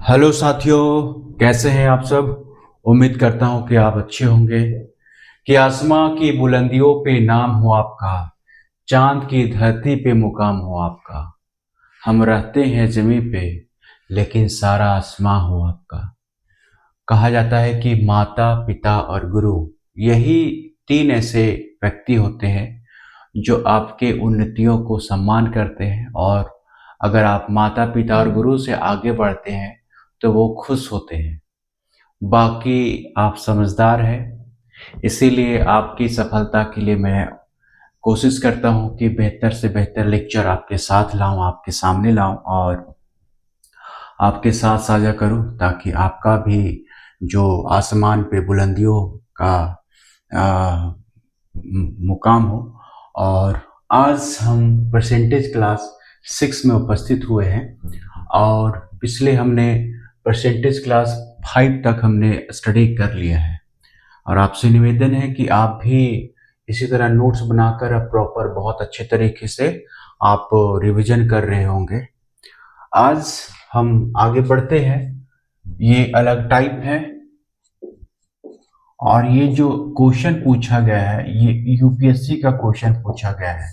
Hello साथियों, कैसे हैं आप सब। उम्मीद करता हूं कि आप अच्छे होंगे। कि आसमां की बुलंदियों पे नाम हो आपका, चांद की धरती पे मुकाम हो आपका। हम रहते हैं जमीन पे, लेकिन सारा आसमां हो आपका। कहा जाता है कि माता पिता और गुरु, यही तीन ऐसे व्यक्ति होते हैं जो आपके उन्नतियों को सम्मान करते हैं, और अगर आप माता पिता और गुरु से आगे बढ़ते हैं तो वो खुश होते हैं। बाकी आप समझदार हैं, इसीलिए आपकी सफलता के लिए मैं कोशिश करता हूँ कि बेहतर से बेहतर लेक्चर आपके साथ लाऊं, आपके सामने लाऊं और आपके साथ साझा करूं, ताकि आपका भी जो आसमान पे बुलंदियों का आ, मुकाम हो। और आज हम परसेंटेज क्लास 6 में उपस्थित हुए हैं, और पिछले हमने परसेंटेज क्लास 5 तक हमने स्टडी कर लिया है। और आपसे निवेदन है कि आप भी इसी तरह नोट्स बनाकर अब प्रॉपर बहुत अच्छे तरीके से आप रिवीजन कर रहे होंगे। आज हम आगे बढ़ते हैं। ये अलग टाइप है, और ये जो क्वेश्चन पूछा गया है ये यूपीएससी का क्वेश्चन पूछा गया है।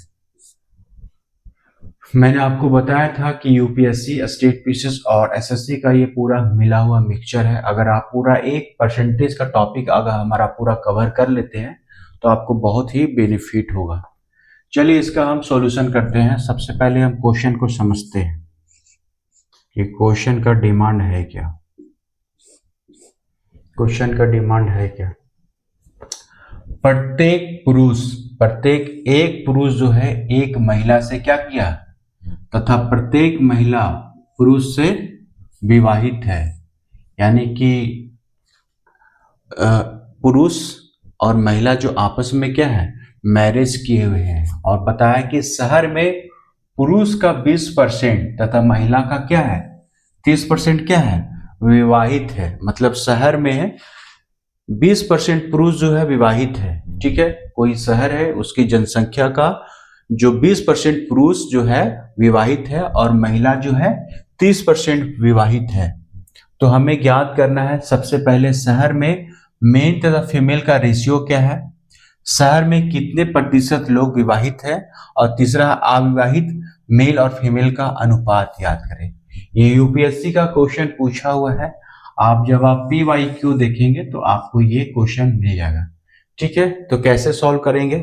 मैंने आपको बताया था कि यूपीएससी, स्टेट पीसीएस और एसएससी का ये पूरा मिला हुआ मिक्सचर है। अगर आप पूरा एक परसेंटेज का टॉपिक अगर हमारा पूरा कवर कर लेते हैं तो आपको बहुत ही बेनिफिट होगा। चलिए इसका हम सॉल्यूशन करते हैं। सबसे पहले हम क्वेश्चन को समझते हैं कि क्वेश्चन का डिमांड है क्या। क्वेश्चन का डिमांड है क्या। प्रत्येक एक पुरुष जो है एक महिला से क्या किया, तथा प्रत्येक महिला पुरुष से विवाहित है। यानी कि पुरुष और महिला जो आपस में क्या है, मैरिज किए हुए हैं। और बताया कि शहर में पुरुष का 20% तथा महिला का क्या है 30% क्या है, विवाहित है। मतलब शहर में 20% पुरुष जो है विवाहित है। ठीक है, कोई शहर है उसकी जनसंख्या का जो 20% पुरुष जो है विवाहित है और महिला जो है 30% विवाहित है। तो हमें ज्ञात करना है सबसे पहले शहर में मेल तथा फीमेल का रेशियो क्या है, शहर में कितने प्रतिशत लोग विवाहित है, और तीसरा अविवाहित मेल और फीमेल का अनुपात याद करें। ये यूपीएससी का क्वेश्चन पूछा हुआ है। आप जब आप PYQ देखेंगे तो आपको ये क्वेश्चन मिल जाएगा। ठीक है, तो कैसे सॉल्व करेंगे।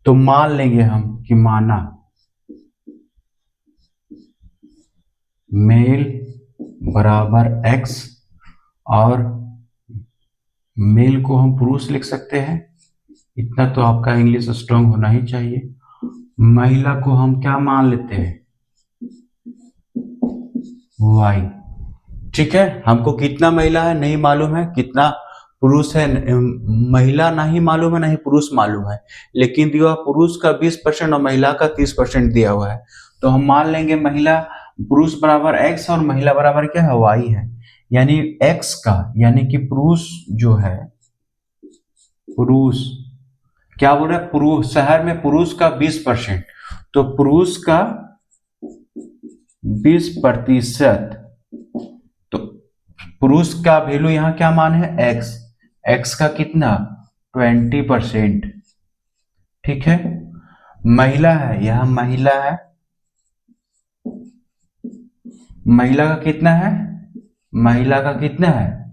तो मान लेंगे हम कि माना मेल बराबर x, और मेल को हम पुरुष लिख सकते हैं, इतना तो आपका इंग्लिश स्ट्रांग होना ही चाहिए। महिला को हम क्या मान लेते हैं, y। ठीक है, हमको कितना महिला है नहीं मालूम है, कितना पुरुष है महिला नहीं मालूम है, नहीं पुरुष मालूम है, लेकिन दिया पुरुष का 20% और महिला का 30% दिया हुआ है। तो हम मान लेंगे महिला पुरुष बराबर x और महिला बराबर क्या है, y है। यानी x का, यानी कि पुरुष जो है, पुरुष क्या बोल रहा है, पुरुष शहर में पुरुष का 20%, तो पुरुष का 20%, तो पुरुष का वैल्यू यहाँ क्या मान है x, x का कितना 20%। ठीक है, महिला है, यह महिला है, महिला का कितना है, महिला का कितना है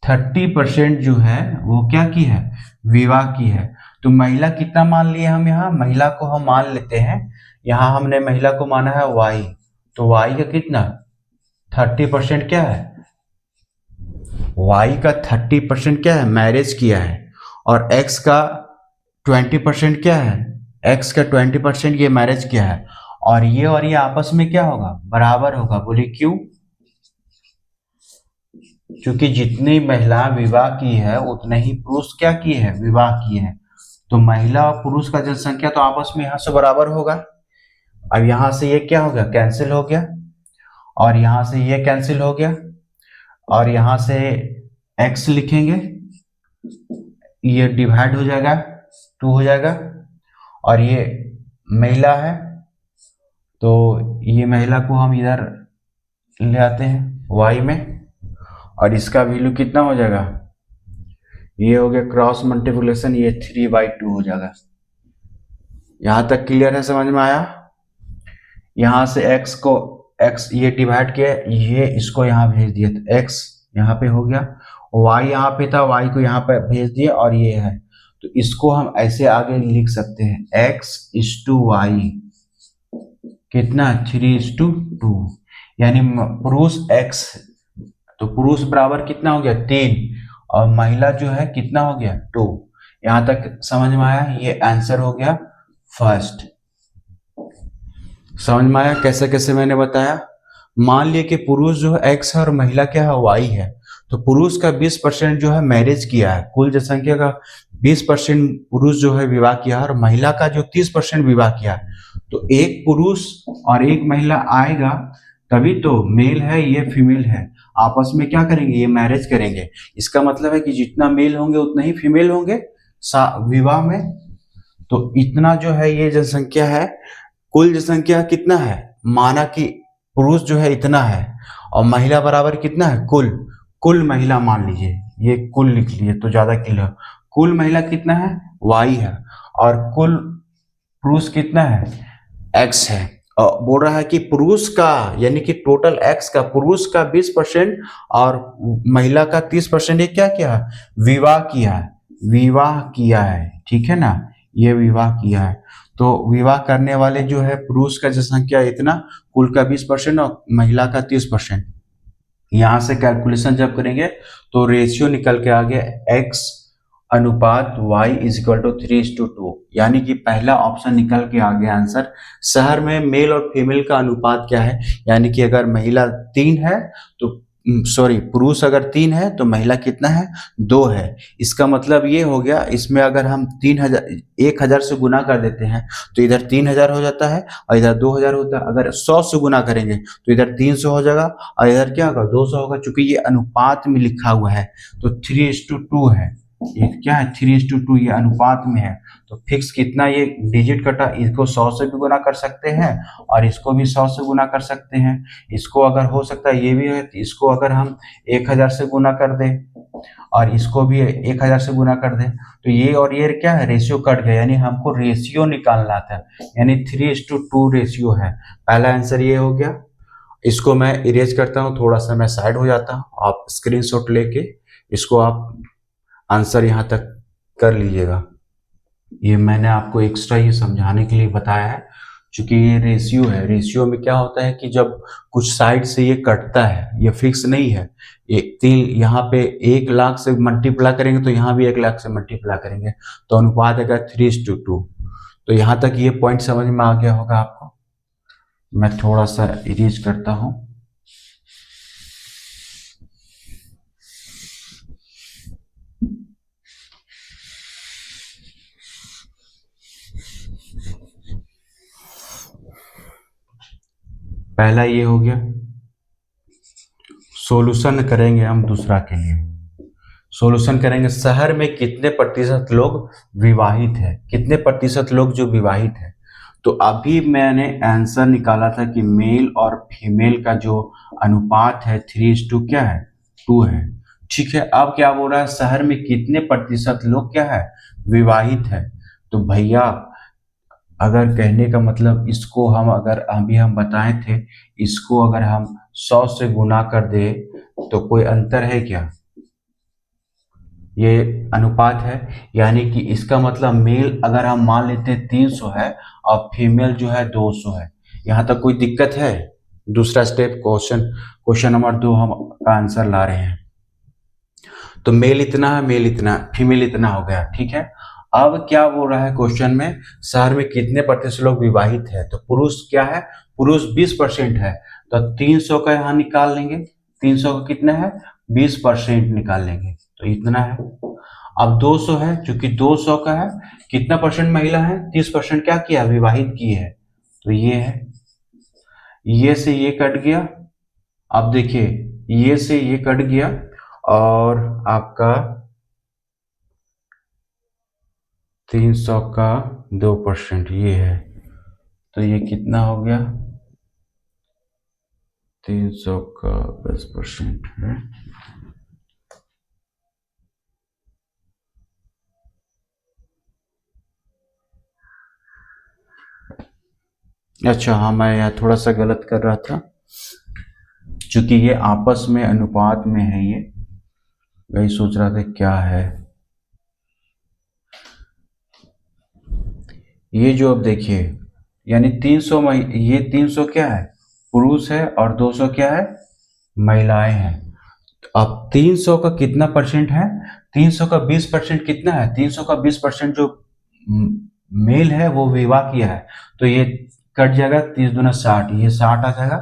30% जो है वो क्या की है, विवाह की है। तो महिला कितना मान लिए हम, यहाँ महिला को हम मान लेते हैं, यहाँ हमने महिला को माना है y, तो y का कितना 30% क्या है, y का 30% क्या है मैरिज किया है, और x का 20% क्या है, x का 20% ये मैरिज किया है। और ये आपस में क्या होगा, बराबर होगा। बोले क्यों, क्योंकि जितनी महिला विवाह की है उतने ही पुरुष क्या किए हैं, विवाह किए हैं। तो महिला और पुरुष का जनसंख्या तो आपस में यहां से बराबर होगा। अब यहां से ये क्या हो गया, कैंसिल हो गया, और यहां से ये कैंसिल हो गया, और यहां से x लिखेंगे, ये डिवाइड हो जाएगा 2 हो जाएगा, और ये महिला है तो ये महिला को हम इधर ले आते हैं, y में, और इसका वैल्यू कितना हो जाएगा, ये हो गया क्रॉस मल्टीप्लिकेशन, ये 3/2 हो जाएगा। यहां तक क्लियर है, समझ में आया। यहां से x को x ये डिवाइड किया, ये इसको यहां भेज दिया, तो x यहाँ पे हो गया, y यहाँ पे था, y को यहाँ पे भेज दिया, और ये है, तो इसको हम ऐसे आगे लिख सकते हैं, x/y कितना 3/2, यानी पुरुष x, तो पुरुष बराबर कितना हो गया 3, और महिला जो है कितना हो गया 2। यहां तक समझ में आया, ये आंसर हो गया फर्स्ट। समझ में आया कैसे कैसे मैंने बताया। मान लिया कि पुरुष जो है x है और महिला क्या है y है, तो पुरुष का 20% जो है मैरिज किया है, कुल जनसंख्या का 20% पुरुष जो है विवाह किया है, और महिला का जो 30% विवाह किया है। तो एक पुरुष और एक महिला आएगा, तभी तो मेल है ये फीमेल है, आपस में क्या करेंगे, ये मैरिज करेंगे। इसका मतलब है कि जितना मेल होंगे उतना ही फीमेल होंगे विवाह में। तो इतना जो है ये जनसंख्या है, कुल जनसंख्या कितना है, माना कि पुरुष जो है इतना है और महिला बराबर कितना है, कुल महिला मान लीजिए, ये कुल लिख लिए तो ज्यादा क्लियर। कुल महिला कितना है, y है, और कुल पुरुष कितना है, x है। और बोल रहा है कि पुरुष का, यानी कि टोटल x का, पुरुष का 20% और महिला का 30%, ये क्या किया है, विवाह किया है, ठीक है ना, ये विवाह किया है। तो विवाह करने वाले जो है पुरुष का जनसंख्या इतना, कुल का 20% और महिला का 30%। यहां से कैलकुलेशन जब करेंगे तो रेशियो निकल के आ गया x अनुपात y = 3:2, यानी कि पहला ऑप्शन निकल के आ गया आंसर। शहर में मेल और फीमेल का अनुपात क्या है, यानी कि अगर महिला 3 है तो पुरुष अगर 3 है तो महिला कितना है, 2 है। इसका मतलब ये हो गया, इसमें अगर हम 1000 से गुना कर देते हैं तो इधर 3000 हो जाता है और इधर 2000 होता है। अगर 100 से गुना करेंगे तो इधर 300 हो जाएगा और इधर क्या होगा, 200 होगा। चूंकि ये अनुपात में लिखा हुआ है तो 3:2 है, ये क्या है 3:2, ये अनुपात में है। तो फिक्स कितना, ये डिजिट कटा, इसको 100 से भी गुना कर सकते हैं और इसको भी 100 से गुना कर सकते हैं। इसको अगर हो सकता है ये भी है, इसको अगर हम 1000 से गुना कर दें और इसको भी 1000 से गुना कर दें, तो ये और ये क्या है, रेशियो कट गया, यानी हमको रेशियो निकालना था, यानी 3:2 रेशियो है। पहला आंसर ये हो गया। इसको मैं इरेज करता हूँ, थोड़ा सा मैं साइड हो जाता हूँ, आप स्क्रीनशॉट लेके इसको आप आंसर यहाँ तक कर लीजिएगा। ये मैंने आपको एक्स्ट्रा ये समझाने के लिए बताया है, क्योंकि ये रेशियो है। रेशियो में क्या होता है कि जब कुछ साइड से ये कटता है, ये फिक्स नहीं है, ये 3 यहाँ पे 1 लाख से मल्टीप्लाई करेंगे तो यहाँ भी 1 लाख से मल्टीप्लाई करेंगे, तो अनुपात आएगा 3:2। तो यहाँ तक ये पॉइंट समझ में आ गया होगा आपको। मैं थोड़ा सा इरेज करता हूँ। पहला ये हो गया। सॉल्यूशन करेंगे हम दूसरा के लिए। सॉल्यूशन करेंगे, शहर में कितने प्रतिशत लोग विवाहित है, कितने प्रतिशत लोग जो विवाहित है। तो अभी मैंने आंसर निकाला था कि मेल और फीमेल का जो अनुपात है 3:2 क्या है, 2 है। ठीक है, अब क्या बोल रहा है, शहर में कितने प्रतिशत लोग क्या है, विवाहित है। तो भैया अगर कहने का मतलब, इसको हम अगर अभी हम बताए थे, इसको अगर हम 100 से गुना कर दे तो कोई अंतर है क्या, ये अनुपात है। यानी कि इसका मतलब मेल अगर हम मान लेते हैं 300 है और फीमेल जो है 200 है। यहाँ तक कोई दिक्कत है। दूसरा स्टेप, क्वेश्चन नंबर 2 हम का आंसर ला रहे हैं। तो मेल इतना है, मेल इतना, फीमेल इतना हो गया, ठीक है। अब क्या बोल रहा है क्वेश्चन में, शहर में कितने प्रतिशत लोग विवाहित है। तो पुरुष क्या है, पुरुष 20% है, तो 300 का यहाँ निकाल लेंगे। 300 का कितना है, 20% निकाल लेंगे, तो इतना है। अब 200 है, चूंकि 200 का है, कितना परसेंट महिला है, 30% क्या किया, विवाहित की है, तो ये है। ये से ये कट गया। अब देखिए, ये से ये कट गया और आपका 300 का 2% ये है, तो ये कितना हो गया, 300 का 10% है। अच्छा हाँ, मैं यहाँ थोड़ा सा गलत कर रहा था, क्योंकि ये आपस में अनुपात में है, ये वही सोच रहा था क्या है ये। जो अब देखिए, यानी 300 ये 300 क्या है, पुरुष है, और 200 क्या है, महिलाएं हैं। तो अब 300 का कितना परसेंट है, 300 का 20% कितना है, 300 का 20% जो मेल है वो विवाह किया है, तो ये कट जाएगा, 30 दूना 60, ये 60 आ जाएगा।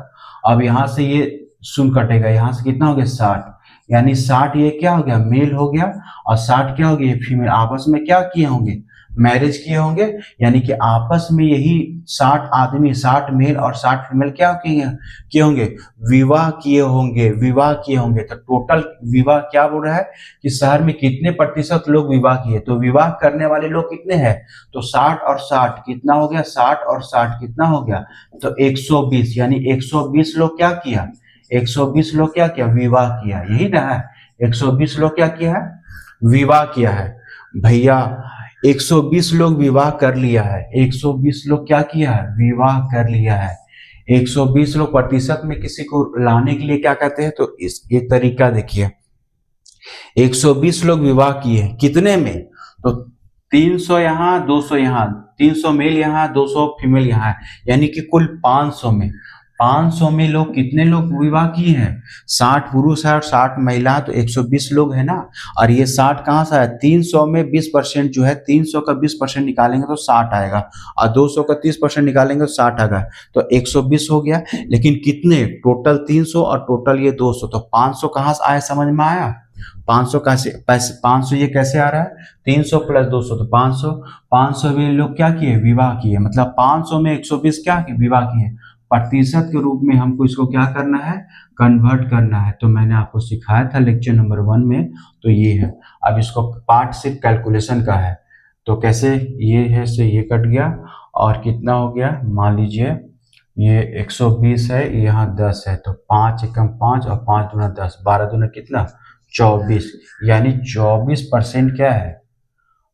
अब यहाँ से ये शून्य कटेगा, यहाँ से कितना हो गया 60, यानी 60 ये क्या हो गया, मेल हो गया, और 60 क्या हो गया, फीमेल। आपस में क्या किए होंगे, मैरिज किए होंगे, यानी कि आपस में यही 60 आदमी, 60 मेल और 60 फीमेल क्या किए होंगे, विवाह किए होंगे, विवाह किए होंगे। तो टोटल विवाह क्या बोल रहा है कि शहर में कितने प्रतिशत लोग विवाह किए, तो विवाह करने वाले लोग कितने हैं, तो 60 और 60 कितना हो गया, 60 और 60 कितना हो गया, तो 120, यानी 120 लोग क्या किया, 120 लोग क्या किया, विवाह किया, यही ना है, 120 लोग क्या किया है, विवाह किया है। भैया 120 लोग विवाह कर लिया है, 120 लोग क्या किया है, विवाह कर लिया है। 120 लोग प्रतिशत में किसी को लाने के लिए क्या कहते हैं, तो इस ये तरीका देखिए, 120 लोग विवाह किए कितने में, तो 300 यहाँ, 200 यहाँ, 300 मेल यहाँ, 200 फीमेल यहाँ है, यानी कि कुल 500 में, 500 में लोग कितने लोग विवाह किए हैं, 60 पुरुष है और 60 महिला, तो 120 लोग है ना। और ये 60 कहाँ से आया, 300 में 20% जो है, 300 का 20% निकालेंगे तो 60 आएगा, और 200 का 30% निकालेंगे तो 60 आएगा, तो 120 हो गया। लेकिन कितने, टोटल 300 और टोटल ये 200, तो 500 कहाँ से आया, समझ में आया, 500 कैसे, पैसे 500 ये कैसे आ रहा है, 300 प्लस 200 तो 500, 500 में लोग क्या किए, विवाह किए, मतलब 500 में 120 क्या किए, विवाह किए। प्रतिशत के रूप में हमको इसको क्या करना है, कन्वर्ट करना है। तो मैंने आपको सिखाया था लेक्चर नंबर 1 में, तो ये है। अब इसको पार्ट सिर्फ कैलकुलेशन का है, तो कैसे, ये है से ये कट गया, और कितना हो गया, मान लीजिए ये 120 है, यहाँ 10 है, तो 5 एकम 5 और 5 दूना 10, 12 दूना कितना, 24, यानी 24% क्या है,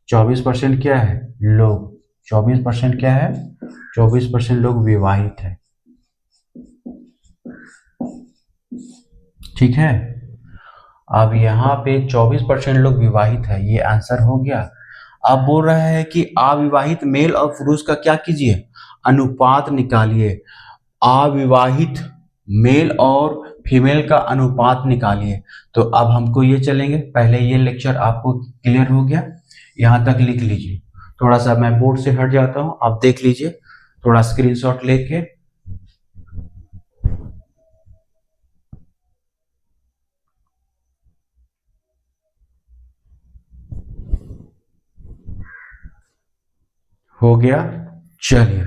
24% क्या है लोग, 24% क्या है, 24% लोग विवाहित है। ठीक है, अब यहाँ पे 24% लोग विवाहित है, ये आंसर हो गया। अब बोल रहा है कि अविवाहित मेल और पुरुष का क्या कीजिए, अनुपात निकालिए। अविवाहित मेल और फीमेल का अनुपात निकालिए। तो अब हमको ये चलेंगे, पहले ये लेक्चर आपको क्लियर हो गया, यहाँ तक लिख लीजिए। थोड़ा सा मैं बोर्ड से हट जाता हूँ, आप देख लीजिए, थोड़ा स्क्रीनशॉट लेके। हो गया, चलिए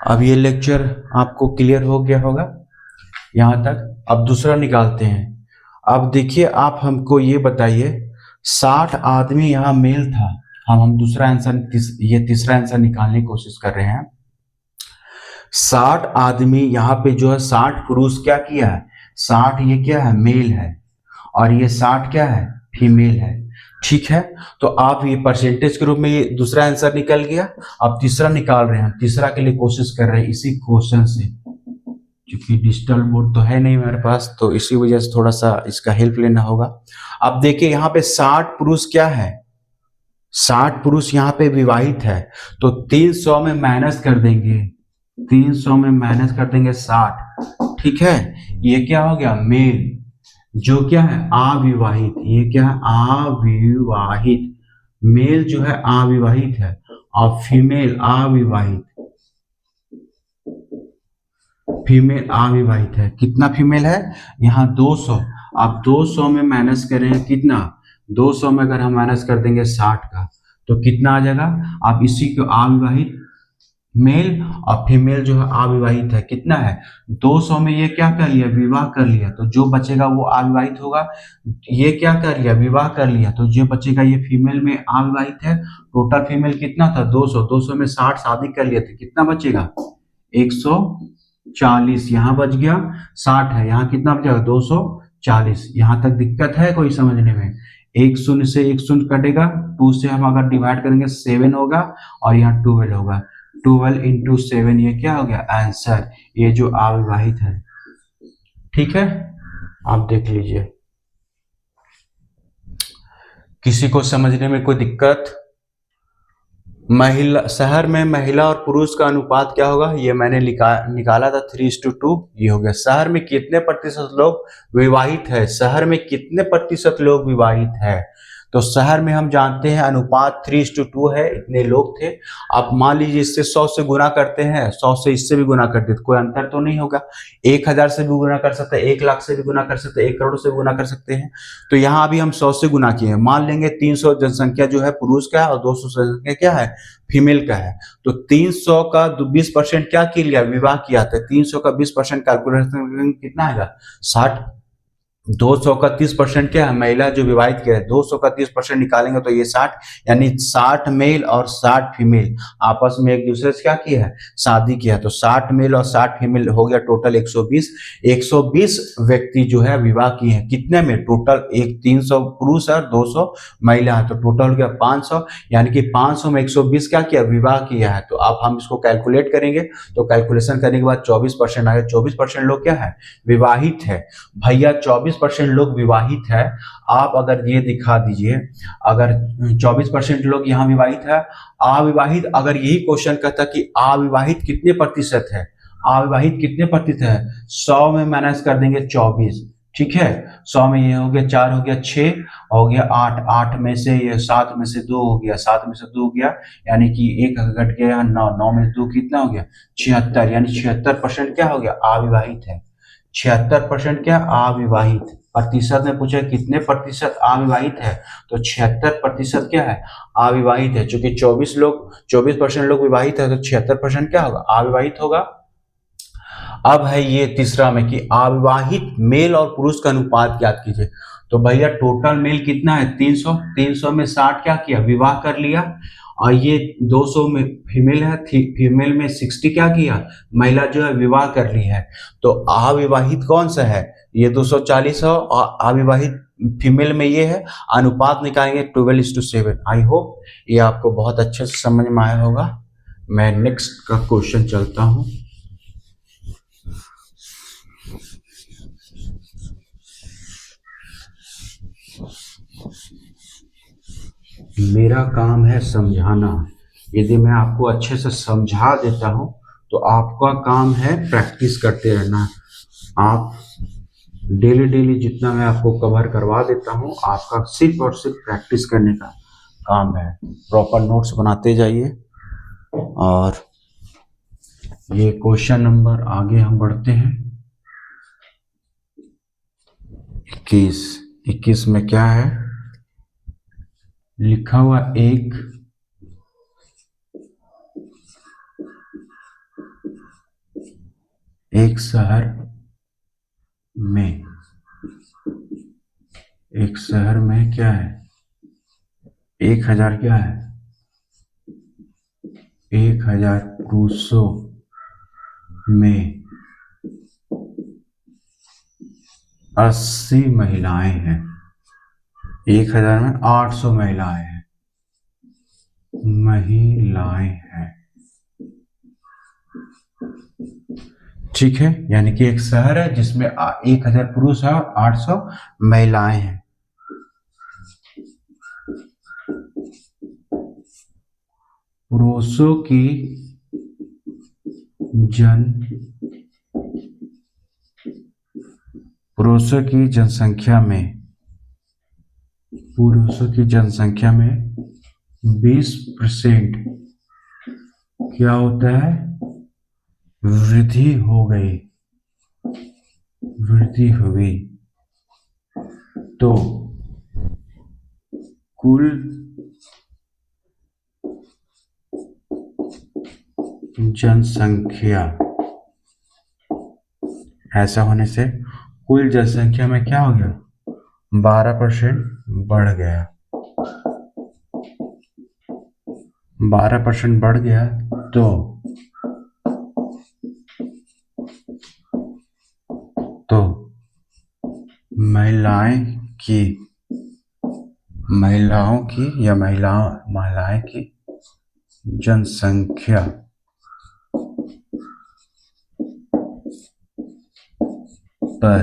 अब ये लेक्चर आपको क्लियर हो गया होगा यहाँ तक। अब दूसरा निकालते हैं। अब देखिए, आप हमको ये बताइए, 60 आदमी यहाँ मेल था, हम दूसरा आंसर, ये तीसरा आंसर निकालने की कोशिश कर रहे हैं। 60 आदमी यहाँ पे जो है, 60 पुरुष क्या किया है, 60 ये क्या है, मेल है, और ये 60 क्या है, फीमेल है। ठीक है, तो आप ये परसेंटेज के रूप में, ये दूसरा आंसर निकल गया। अब तीसरा निकाल रहे हैं, तीसरा के लिए कोशिश कर रहे हैं इसी क्वेश्चन से, क्योंकि डिजिटल बोर्ड तो है नहीं मेरे पास, तो इसी वजह से थोड़ा सा इसका हेल्प लेना होगा। अब देखिए यहाँ पे 60 पुरुष क्या है, 60 पुरुष यहाँ पे विवाहित है, तो 300 में माइनस कर देंगे, 300 में माइनस कर देंगे 60। ठीक है, ये क्या हो गया, मेल, जो क्या है अविवाहित, ये क्या है अविवाहित, मेल जो है अविवाहित है, और फीमेल अविवाहित, फीमेल अविवाहित है। कितना फीमेल है, यहाँ 200। आप 200 में माइनस करें कितना, 200 में अगर हम माइनस कर देंगे 60 का, तो कितना आ जाएगा, आप इसी को अविवाहित मेल और फीमेल जो है अविवाहित है, कितना है, 200 में ये क्या कर लिया, विवाह कर लिया, तो जो बचेगा वो अविवाहित होगा। ये क्या कर लिया, विवाह कर लिया, तो जो बचेगा ये फीमेल में अविवाहित है। टोटल फीमेल कितना था, 200, 200 में 60 शादी कर लिए थे, कितना बचेगा, 100 240 यहाँ बच गया, 60 है यहाँ कितना बचेगा 240। यहाँ तक दिक्कत है कोई समझने में? एक शून्य से एक शून्य कटेगा, 2 से हम अगर डिवाइड करेंगे 7 होगा और यहाँ 12 होगा। 12 इंटू 7 ये क्या हो गया आंसर, ये जो अविवाहित है। ठीक है, आप देख लीजिए। किसी को समझने में कोई दिक्कत? महिला, शहर में महिला और पुरुष का अनुपात क्या होगा, ये मैंने निकाला था 3:2। ये हो गया। शहर में कितने प्रतिशत लोग विवाहित है, शहर में कितने प्रतिशत लोग विवाहित है? तो शहर में हम जानते हैं अनुपात 3:2 है, इतने लोग थे। आप मान लीजिए इससे 100 से गुना करते हैं, 100 से इससे भी गुना करते, तो कोई अंतर तो नहीं होगा। 1000 से भी गुना कर सकते हैं, 1 लाख से भी गुना कर सकते हैं, 1 करोड़ से भी गुना कर सकते हैं। तो यहाँ अभी हम 100 से गुना किए हैं। मान लेंगे 300 जनसंख्या जो है पुरुष का है और 200 जनसंख्या क्या है फीमेल का है। तो 300 का 20% क्या किया गया, विवाह किया था। 300 का 20% कैलकुलेशन कितना आएगा 60। 200 का 30% क्या है, महिला जो विवाहित किया है। 200 का 30% निकालेंगे तो ये 60, यानी 60 मेल और 60 फीमेल आपस में एक दूसरे से क्या किया है, शादी किया। तो 60 मेल और 60 फीमेल हो गया टोटल 120। 120 व्यक्ति जो है विवाह किए हैं। कितने में टोटल, एक 300 पुरुष और 200 महिला है, तो टोटल हो गया 500। यानी कि 500 में 120 क्या किया, विवाह किया है। तो अब हम इसको कैलकुलेट करेंगे, तो कैलकुलेशन करने के बाद 24% आएगा। 24% लोग क्या है, विवाहित है। भैया 24% लोग विवाहित है। आप अगर ये दिखा दीजिए, अगर 24% लोग यहाँ विवाहित है, अविवाहित, अगर यही क्वेश्चन कहता कि अविवाहित कितने प्रतिशत है, अविवाहित कितने प्रतिशत है, 100 में माइनस कर देंगे 24। ठीक है, 100 में ये हो गया 4 हो गया 6 हो गया 8, 8 में से ये 7 में से 2 हो गया, 7 में से 2 हो गया, यानी कि एक घट गया 9, 9 में 2 कितना हो गया 76, यानी 76% क्या हो गया अविवाहित है। 76% क्या अविवाहित। प्रतिशत में पूछा कितने प्रतिशत अविवाहित है, तो 76% क्या है अविवाहित है। चूंकि 24% लोग विवाहित है, तो 76% क्या होगा अविवाहित होगा। अब है ये तीसरा में कि अविवाहित मेल और पुरुष का अनुपात याद कीजिए। तो भैया टोटल मेल कितना है 300, 300 में 60 क्या किया, विवाह कर लिया। और ये 200 में फीमेल है, फीमेल में 60 क्या किया, महिला जो है विवाह कर ली है। तो अविवाहित कौन सा है, ये 240 है, और अविवाहित फीमेल में ये है। अनुपात निकालेंगे 12:7। आई होप ये आपको बहुत अच्छे से समझ में आया होगा। मैं नेक्स्ट का क्वेश्चन चलता हूं। मेरा काम है समझाना। यदि मैं आपको अच्छे से समझा देता हूं तो आपका काम है प्रैक्टिस करते रहना। आप डेली डेली जितना मैं आपको कवर करवा देता हूं, आपका सिर्फ और सिर्फ प्रैक्टिस करने का काम है। प्रॉपर नोट्स बनाते जाइए। और ये क्वेश्चन नंबर आगे हम बढ़ते हैं। 21 में क्या है लिखा हुआ, एक शहर में क्या है 1000 क्या है 1000 पुरुषों में 80 महिलाएं हैं। 1000 में 800 महिलाएं हैं। ठीक है, यानी कि एक शहर है जिसमें 1000 पुरुष है और 800 महिलाएं हैं। पुरुषों की जनसंख्या में 20% क्या होता है, वृद्धि हो गई। तो कुल जनसंख्या, ऐसा होने से कुल जनसंख्या में क्या हो गया 12% बढ़ गया। 12% बढ़ गया तो महिलाएं की महिलाओं की या महिलाएं की जनसंख्या पर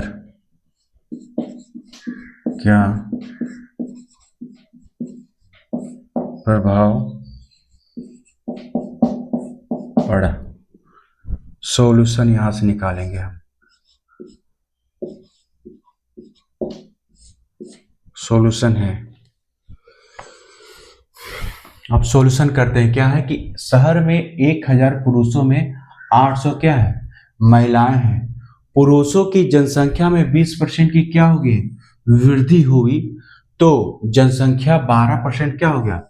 क्या प्रभाव पड़ा। सॉल्यूशन यहां से निकालेंगे हम। सॉल्यूशन है, अब सॉल्यूशन करते हैं। क्या है कि शहर में 1000 पुरुषों में 800 क्या है, महिलाएं हैं। पुरुषों की जनसंख्या में 20% की क्या होगी, वृद्धि हुई, तो जनसंख्या 12% क्या हो गया,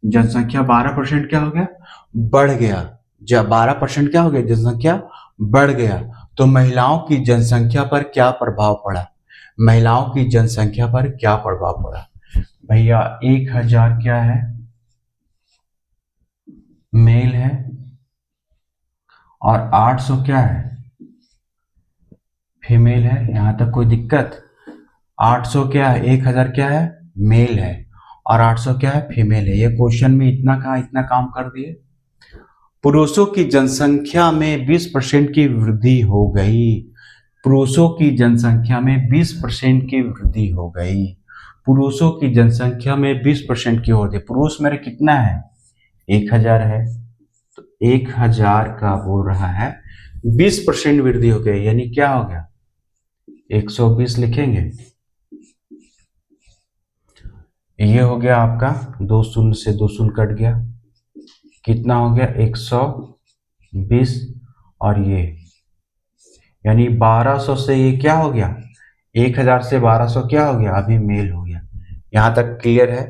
जनसंख्या 12% क्या हो गया, बढ़ गया। जब 12% क्या हो गया, जनसंख्या बढ़ गया, तो महिलाओं की जनसंख्या पर क्या प्रभाव पड़ा, महिलाओं की जनसंख्या पर क्या प्रभाव पड़ा। भैया 1000 क्या है, मेल है, और 800 क्या है, फीमेल है। यहां तक कोई दिक्कत। 800 क्या है, 1000 क्या है, मेल है, और 800 क्या है, फीमेल है। ये क्वेश्चन में इतना कहा, इतना काम कर दिए। पुरुषों की जनसंख्या में 20% की वृद्धि हो गई, पुरुषों की जनसंख्या में 20% की वृद्धि हो गई, पुरुषों की जनसंख्या में 20% की वृद्धि। पुरुष मेरे कितना है, 1000 है, तो 1000 का बोल रहा है 20% वृद्धि हो गई, यानी क्या हो गया, 120 लिखेंगे। ये हो गया आपका 2 शून्य से 2 शून्य कट गया, कितना हो गया 120, और ये यानी 1200 से ये क्या हो गया, 1000 से 1200 क्या हो गया, अभी मेल हो गया। यहां तक क्लियर है।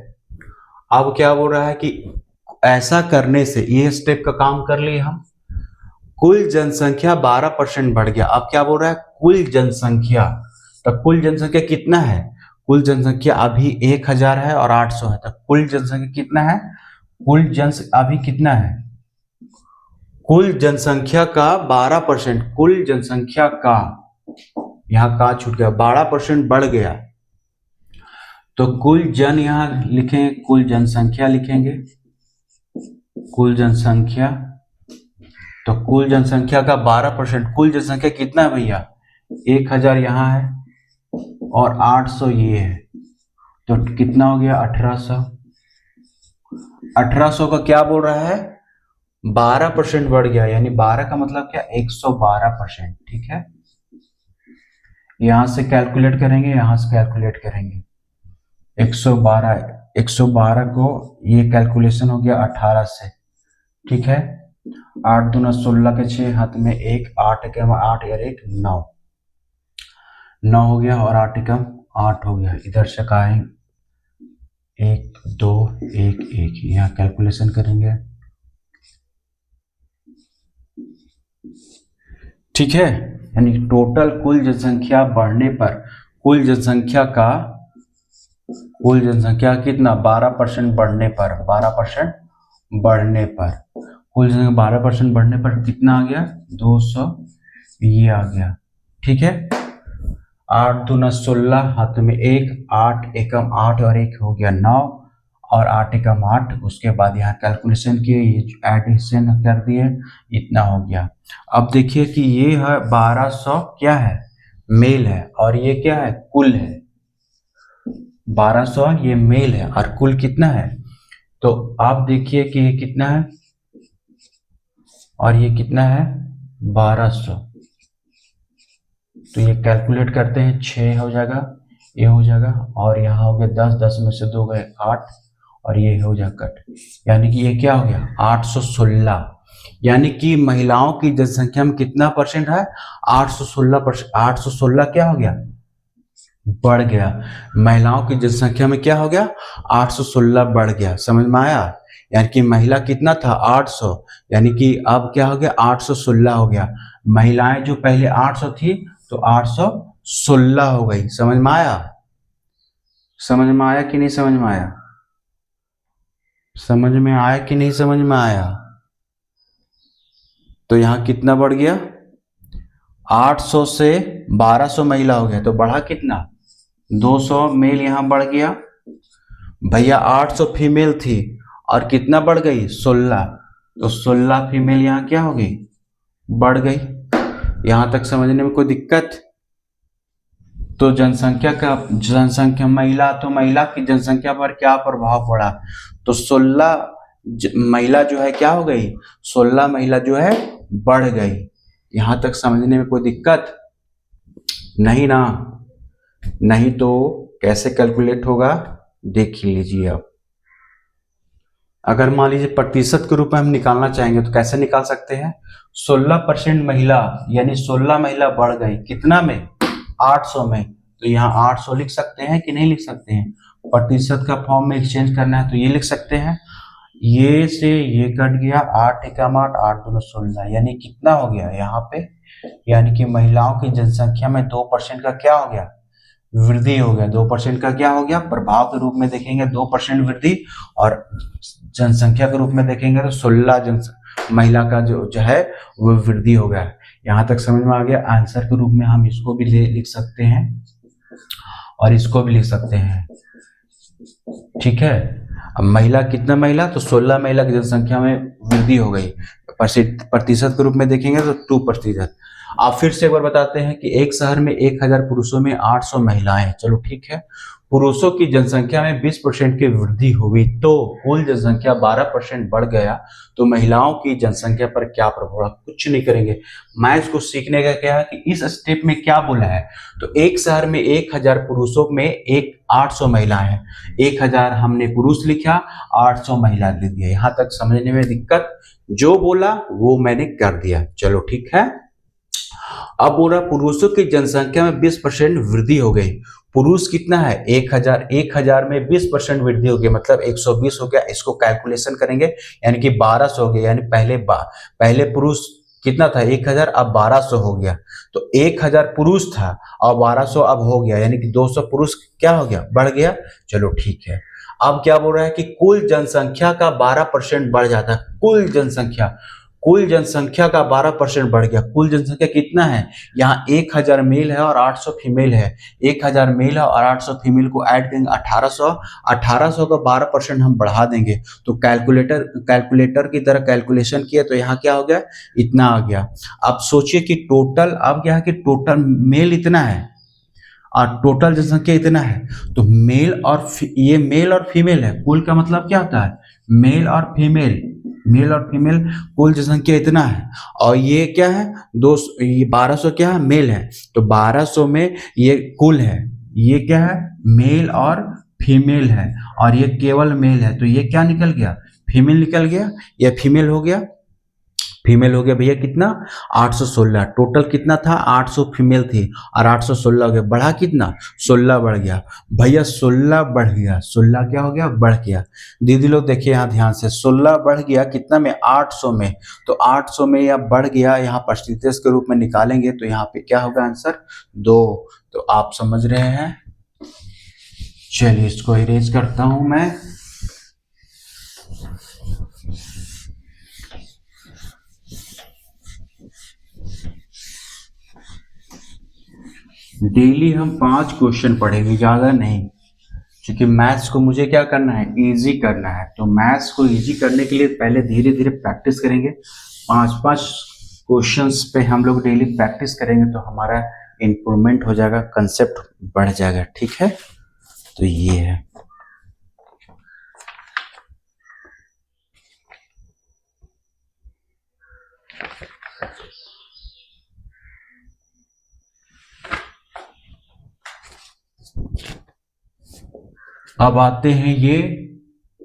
अब क्या बोल रहा है कि ऐसा करने से, ये स्टेप का काम कर लिए हम, कुल जनसंख्या 12% बढ़ गया। अब क्या बोल रहा है, कुल जनसंख्या, तो कुल जनसंख्या कितना है, कुल जनसंख्या अभी 1000 है और 800 है, तो कुल जनसंख्या कितना है, कुल जनसंख्या अभी कितना है, कुल जनसंख्या का 12%, कुल जनसंख्या का, यहां का छूट गया, 12% बढ़ गया, तो कुल जन यहां लिखेंगे, कुल जनसंख्या लिखेंगे, कुल जनसंख्या, तो कुल जनसंख्या का 12%, कुल जनसंख्या कितना है भैया, 1000 यहां है और 800 ये है, तो कितना हो गया 1800। 1800 का क्या बोल रहा है, 12% बढ़ गया, यानी 12 का मतलब क्या, 112%। ठीक है, यहां से कैलकुलेट करेंगे, यहां से कैलकुलेट करेंगे, 112 को ये कैलकुलेशन हो गया 18 से। ठीक है, 8 दूना 16 के 6 हाथ में 1, 8 के 8 यार 1 9, 9 हो गया, और 8 कम 8 हो गया। इधर से का है 1 2 1 1, यहाँ कैलकुलेशन करेंगे। ठीक है, यानी टोटल कुल जनसंख्या बढ़ने पर, कुल जनसंख्या का, कुल जनसंख्या कितना 12% बढ़ने पर, 12% बढ़ने पर, कुल जनसंख्या 12% बढ़ने पर कितना आ गया 200, ये आ गया। ठीक है, 8 दूना 16 हाथ में 1, 8 एकम 8 और 1 हो गया 9, और 8 एकम 8, उसके बाद यहाँ कैलकुलेशन किए, ये एडिशन कर दिए, इतना हो गया। अब देखिए कि ये है 1200 क्या है, मेल है, और ये क्या है, कुल है। 1200 ये मेल है और कुल कितना है, तो आप देखिए कि ये कितना है और ये कितना है 1200, तो ये कैलकुलेट करते हैं, 6 हो जाएगा, ये हो जाएगा, और यहाँ हो गया 10, 10 में से 2 गए 8, और ये हो जाएगा कट, यानी कि ये क्या हो गया 816, यानी कि महिलाओं की जनसंख्या में कितना परसेंट है, 816%। 816 क्या हो गया, बढ़ गया। महिलाओं की जनसंख्या में क्या हो गया, 816 बढ़ गया। समझ में आया, यानी कि महिला कितना था 800, यानी कि अब क्या हो गया 816 हो गया। महिलाएं जो पहले 800 थी, तो 816 हो गई। समझ में आया, समझ में आया कि नहीं समझ में आया, समझ में आया कि नहीं समझ में आया। तो यहां कितना बढ़ गया, 800 से 1200 महिला हो गया, तो बढ़ा कितना 200 मेल यहाँ बढ़ गया भैया, 800 फीमेल थी और कितना बढ़ गई 16, तो 16 फीमेल यहाँ क्या हो गई, बढ़ गई। यहां तक समझने में कोई दिक्कत? तो जनसंख्या महिला, तो महिला की जनसंख्या पर क्या प्रभाव पड़ा, तो 16 महिला जो है क्या हो गई, 16 महिला जो है बढ़ गई। यहां तक समझने में कोई दिक्कत नहीं ना? नहीं तो कैसे कैलकुलेट होगा देख लीजिए आप। अगर मान लीजिए प्रतिशत के रूप में हम निकालना चाहेंगे तो कैसे निकाल सकते हैं, 16% महिला यानी 16 महिला बढ़ गई कितना में, 800 में, तो यहाँ 800 लिख सकते हैं कि नहीं लिख सकते हैं? प्रतिशत का फॉर्म में एक्सचेंज करना है तो ये लिख सकते हैं, ये से ये कट गया, 8 एकम 8, 8 दूनी 16, यानी कितना हो गया यहाँ पे, यानी कि महिलाओं की जनसंख्या में 2% का क्या हो गया, वृद्धि हो गया। 2% का क्या हो गया, प्रभाव के रूप में देखेंगे 2% वृद्धि, और जनसंख्या के रूप में देखेंगे तो 16 महिला का जो है वो वृद्धि हो गया। यहाँ तक समझ में आ गया। आंसर के रूप में हम इसको भी लिख सकते हैं और इसको भी लिख सकते हैं, ठीक है। अब महिला कितना महिला, तो 16 महिला की जनसंख्या में वृद्धि हो गई। प्रतिशत के रूप में देखेंगे तो 2%। आप फिर से एक बार बताते हैं कि एक शहर में 1000 पुरुषों में 800 महिलाएं, चलो ठीक है, पुरुषों की जनसंख्या में 20% की वृद्धि हुई तो कुल जनसंख्या 12% बढ़ गया, तो महिलाओं की जनसंख्या पर क्या प्रभाव, कुछ नहीं करेंगे। मैथ्स को सीखने का क्या है कि इस स्टेप में क्या बोला है, तो एक शहर में 1000 पुरुषों में 800 महिलाएं हैं, 1000 हमने पुरुष लिखा, 800 महिला लिख दिया। यहां तक समझने में दिक्कत, जो बोला वो मैंने कर दिया, चलो ठीक है। अब बोला पुरुषों की जनसंख्या में 20% वृद्धि हो गई। पुरुष कितना है 1000, 1000 में 20% वृद्धि हो गई मतलब 120 हो गया। इसको कैलकुलेशन करेंगे यानी कि 1200 हो गया, यानी पहले पुरुष कितना था 1000, अब 1200 हो गया। तो 1000 पुरुष था और 1200 अब हो गया, यानी कि 200 पुरुष क्या हो गया, बढ़ गया। चलो ठीक है। अब क्या बोल रहा है कि कुल जनसंख्या का 12% बढ़ जाता है, कुल जनसंख्या का 12% बढ़ गया। कुल जनसंख्या कितना है, यहाँ 1000 मेल है और 800 फीमेल है। 1000 मेल है और 800 फीमेल को ऐड करेंगे 1800, 1800 का 12% हम बढ़ा देंगे तो कैलकुलेटर की तरह कैलकुलेशन किया तो यहाँ क्या हो गया, इतना आ गया। अब सोचिए कि टोटल, अब क्या है कि टोटल मेल इतना है और टोटल जनसंख्या इतना है, तो ये मेल और फीमेल है। कुल का मतलब क्या होता है, मेल और फीमेल, कुल जनसंख्या इतना है और ये क्या है, ये 1200 क्या है, मेल है, तो 1200 में ये कुल है, ये क्या है, मेल और फीमेल है, और ये केवल मेल है तो ये क्या निकल गया, फीमेल निकल गया। ये फीमेल हो गया भैया कितना, 816। टोटल कितना था, 800 फीमेल थी और 816 हो गया, बढ़ा कितना, 16 बढ़ गया भैया, 16 बढ़ गया, 16 क्या हो गया, बढ़ गया। दीदी लोग देखिए यहाँ ध्यान से, 16 बढ़ गया कितना में, 800 में, तो 800 में यह बढ़ गया, यहाँ परसेंटेज के रूप में निकालेंगे तो यहाँ पे क्या होगा आंसर, 2। तो आप समझ रहे हैं, चलिए इसको इरेज करता हूं मैं। डेली हम 5 क्वेश्चन पढ़ेंगे, ज़्यादा नहीं, क्योंकि मैथ्स को मुझे क्या करना है, इजी करना है। तो मैथ्स को इजी करने के लिए पहले धीरे धीरे प्रैक्टिस करेंगे। 5-5 क्वेश्चंस पे हम लोग डेली प्रैक्टिस करेंगे तो हमारा इम्प्रूवमेंट हो जाएगा, कंसेप्ट बढ़ जाएगा, ठीक है। तो ये है, अब आते हैं, ये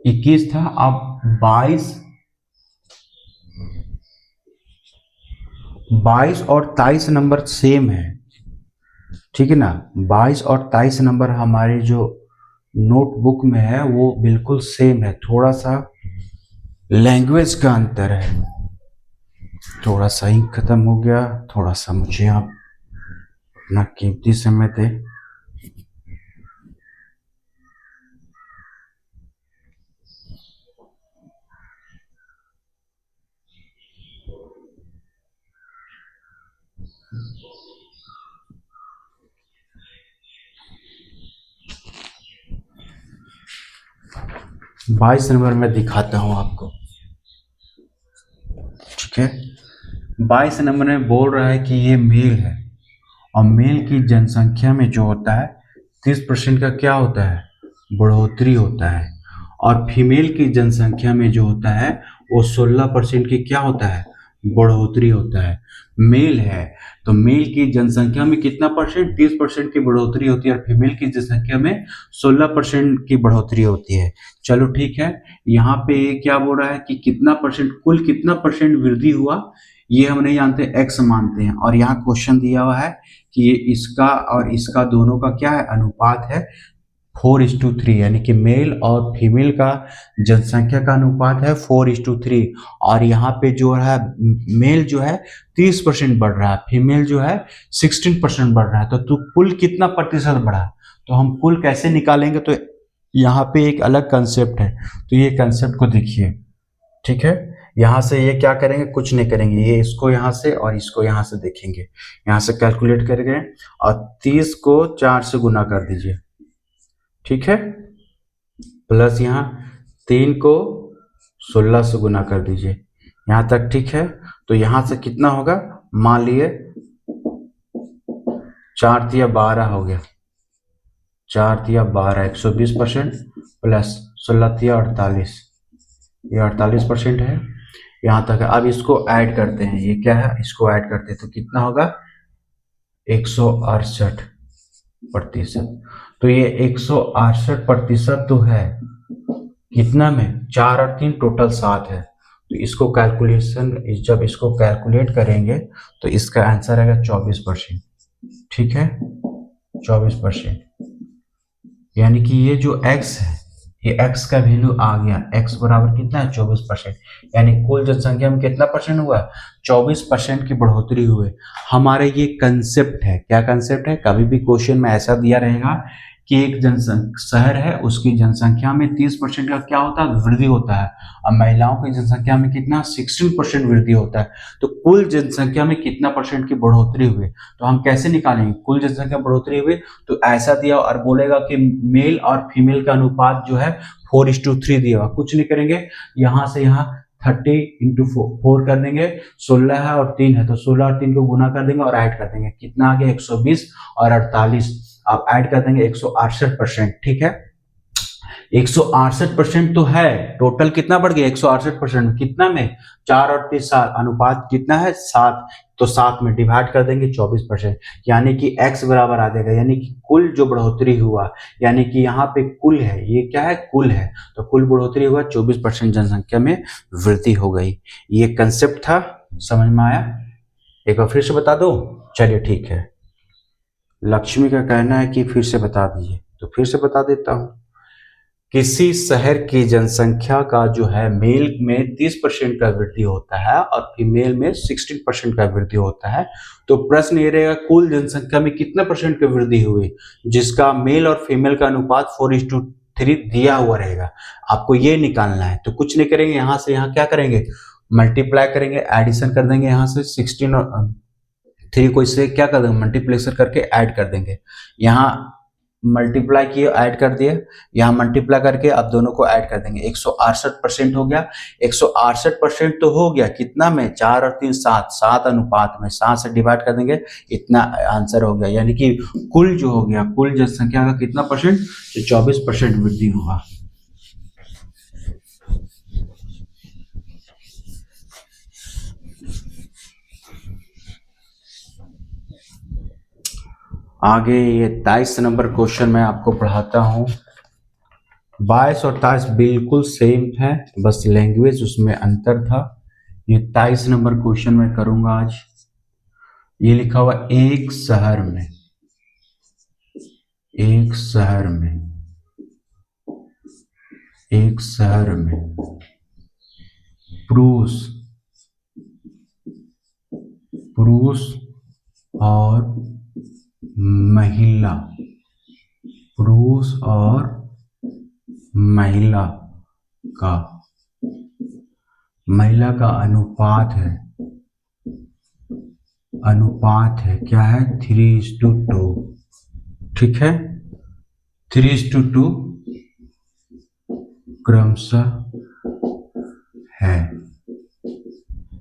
21 था, अब 22 और 23 नंबर सेम है, ठीक है ना। 22 और 23 नंबर हमारे जो नोटबुक में है वो बिल्कुल सेम है, थोड़ा सा लैंग्वेज का अंतर है। थोड़ा सा ही खत्म हो गया, थोड़ा सा मुझे आप अपना कीमती समय दे। 22 नंबर में दिखाता हूं आपको। ठीक है, 22 नंबर में बोल रहा है कि ये मेल है और मेल की जनसंख्या में जो होता है 30% का क्या होता है, बढ़ोतरी होता है। और फीमेल की जनसंख्या में जो होता है वो 16% की क्या होता है, बढ़ोतरी होता है। मेल है तो मेल की जनसंख्या में कितना परसेंट, 30% की बढ़ोतरी होती है और फीमेल की जनसंख्या में 16% की बढ़ोतरी होती है। चलो ठीक है, यहाँ पे क्या बोल रहा है कि कितना परसेंट, कुल कितना परसेंट वृद्धि हुआ, ये हम नहीं जानते, एक्स मानते हैं। और यहाँ क्वेश्चन दिया हुआ है कि ये इसका और इसका दोनों का क्या है, अनुपात है 4:3, यानी कि मेल और फीमेल का जनसंख्या का अनुपात है 4:3। और यहाँ पे जो है मेल जो है 30% बढ़ रहा है, फीमेल जो है 16% बढ़ रहा है। तो कुल कितना प्रतिशत बढ़ा, तो हम कुल कैसे निकालेंगे, तो यहाँ पे एक अलग कंसेप्ट है, तो ये कंसेप्ट को देखिए। ठीक है, यहाँ से ये क्या करेंगे, कुछ नहीं करेंगे, ये इसको यहाँ से और इसको यहाँ से देखेंगे, यहाँ से कैलकुलेट करेंगे और 30 को 4 से गुना कर दीजिए। ठीक है, प्लस यहाँ 3 को 16 से गुना कर दीजिए, यहाँ तक ठीक है। तो यहाँ से कितना होगा, मान लिए 4 तिया 12 हो गया, 4 तिया 12, 120% प्लस 16 तिया 48, ये 48% है, यहाँ तक है। अब इसको ऐड करते हैं, ये क्या है, इसको ऐड करते हैं तो कितना होगा, 168%। तो ये 168% तो है कितना में, 4 और 3 टोटल 7 है। तो इसको कैलकुलेशन, जब इसको कैलकुलेट करेंगे तो इसका आंसर आएगा 24%। ठीक है, 24%, यानी कि ये जो x है, ये x का वैल्यू आ गया, x बराबर कितना है, 24%। यानी कुल जनसंख्या में कितना परसेंट हुआ, 24% की बढ़ोतरी हुई। हमारे ये कंसेप्ट है, क्या कंसेप्ट है, कभी भी क्वेश्चन में ऐसा दिया रहेगा कि एक शहर है, उसकी जनसंख्या में 30% का क्या होता है, वृद्धि होता है, और महिलाओं की जनसंख्या में कितना, 16% वृद्धि होता है। तो कुल जनसंख्या में कितना परसेंट की बढ़ोतरी हुई, तो हम कैसे निकालेंगे, कुल जनसंख्या बढ़ोतरी हुई तो ऐसा दिया और बोलेगा कि मेल और फीमेल का अनुपात जो है 4:3 दिया हुआ, कुछ नहीं करेंगे, यहाँ से यहाँ 30 × 4 कर देंगे, 16 है और 3 है तो 16 और 3 को गुना कर देंगे और ऐड कर देंगे, कितना आ गया, 120 और 48, आप ऐड कर देंगे 168%। ठीक है, 168% तो है, टोटल कितना बढ़ गया, 168%, कितना में, 4 और 3 7, अनुपात कितना है 7, तो 7 में डिवाइड कर देंगे 24%, यानी कि x बराबर आ जाएगा, यानी कि कुल जो बढ़ोतरी हुआ, यानी कि यहाँ पे कुल है, ये क्या है, कुल है, तो कुल बढ़ोतरी हुआ 24%, जनसंख्या में वृद्धि हो गई। ये कंसेप्ट था, समझ में आया, एक बार फिर से बता दो, चलिए ठीक है। लक्ष्मी का कहना है कि फिर से बता दीजिए, तो फिर से बता देता हूं। किसी शहर की जनसंख्या का जो है मेल में 30% का वृद्धि होता है और फीमेल में 16% का वृद्धि होता है, तो प्रश्न ये रहेगा कुल जनसंख्या में कितना परसेंट की वृद्धि हुई, जिसका मेल और फीमेल का अनुपात 4:3 दिया हुआ रहेगा, आपको ये निकालना है। तो कुछ नहीं करेंगे, यहाँ से यहाँ क्या करेंगे, मल्टीप्लाई करेंगे, एडिशन कर देंगे, यहाँ से 16 और 3 को इससे क्या कर देंगे, मल्टीप्लेक्सर करके ऐड कर देंगे, यहाँ मल्टीप्लाई किए ऐड कर दिए, यहाँ मल्टीप्लाई करके अब दोनों को ऐड कर देंगे, 168% हो गया। 168% तो हो गया कितना में, 4 और 3 7, 7 अनुपात में 7 से डिवाइड कर देंगे, इतना आंसर हो गया, यानी कि कुल जो हो गया, कुल जनसंख्या का कितना परसेंट, 24% वृद्धि हुआ। आगे ये 23 नंबर क्वेश्चन मैं आपको पढ़ाता हूँ। 22 और 23 बिल्कुल सेम है, बस लैंग्वेज उसमें अंतर था। ये 23 नंबर क्वेश्चन मैं करूंगा आज। ये लिखा हुआ एक शहर में, एक शहर में, एक शहर में पुरुष, पुरुष और महिला, पुरुष और महिला का, महिला का अनुपात है, अनुपात है क्या है, 3:2। ठीक है, 3:2 क्रमशः है।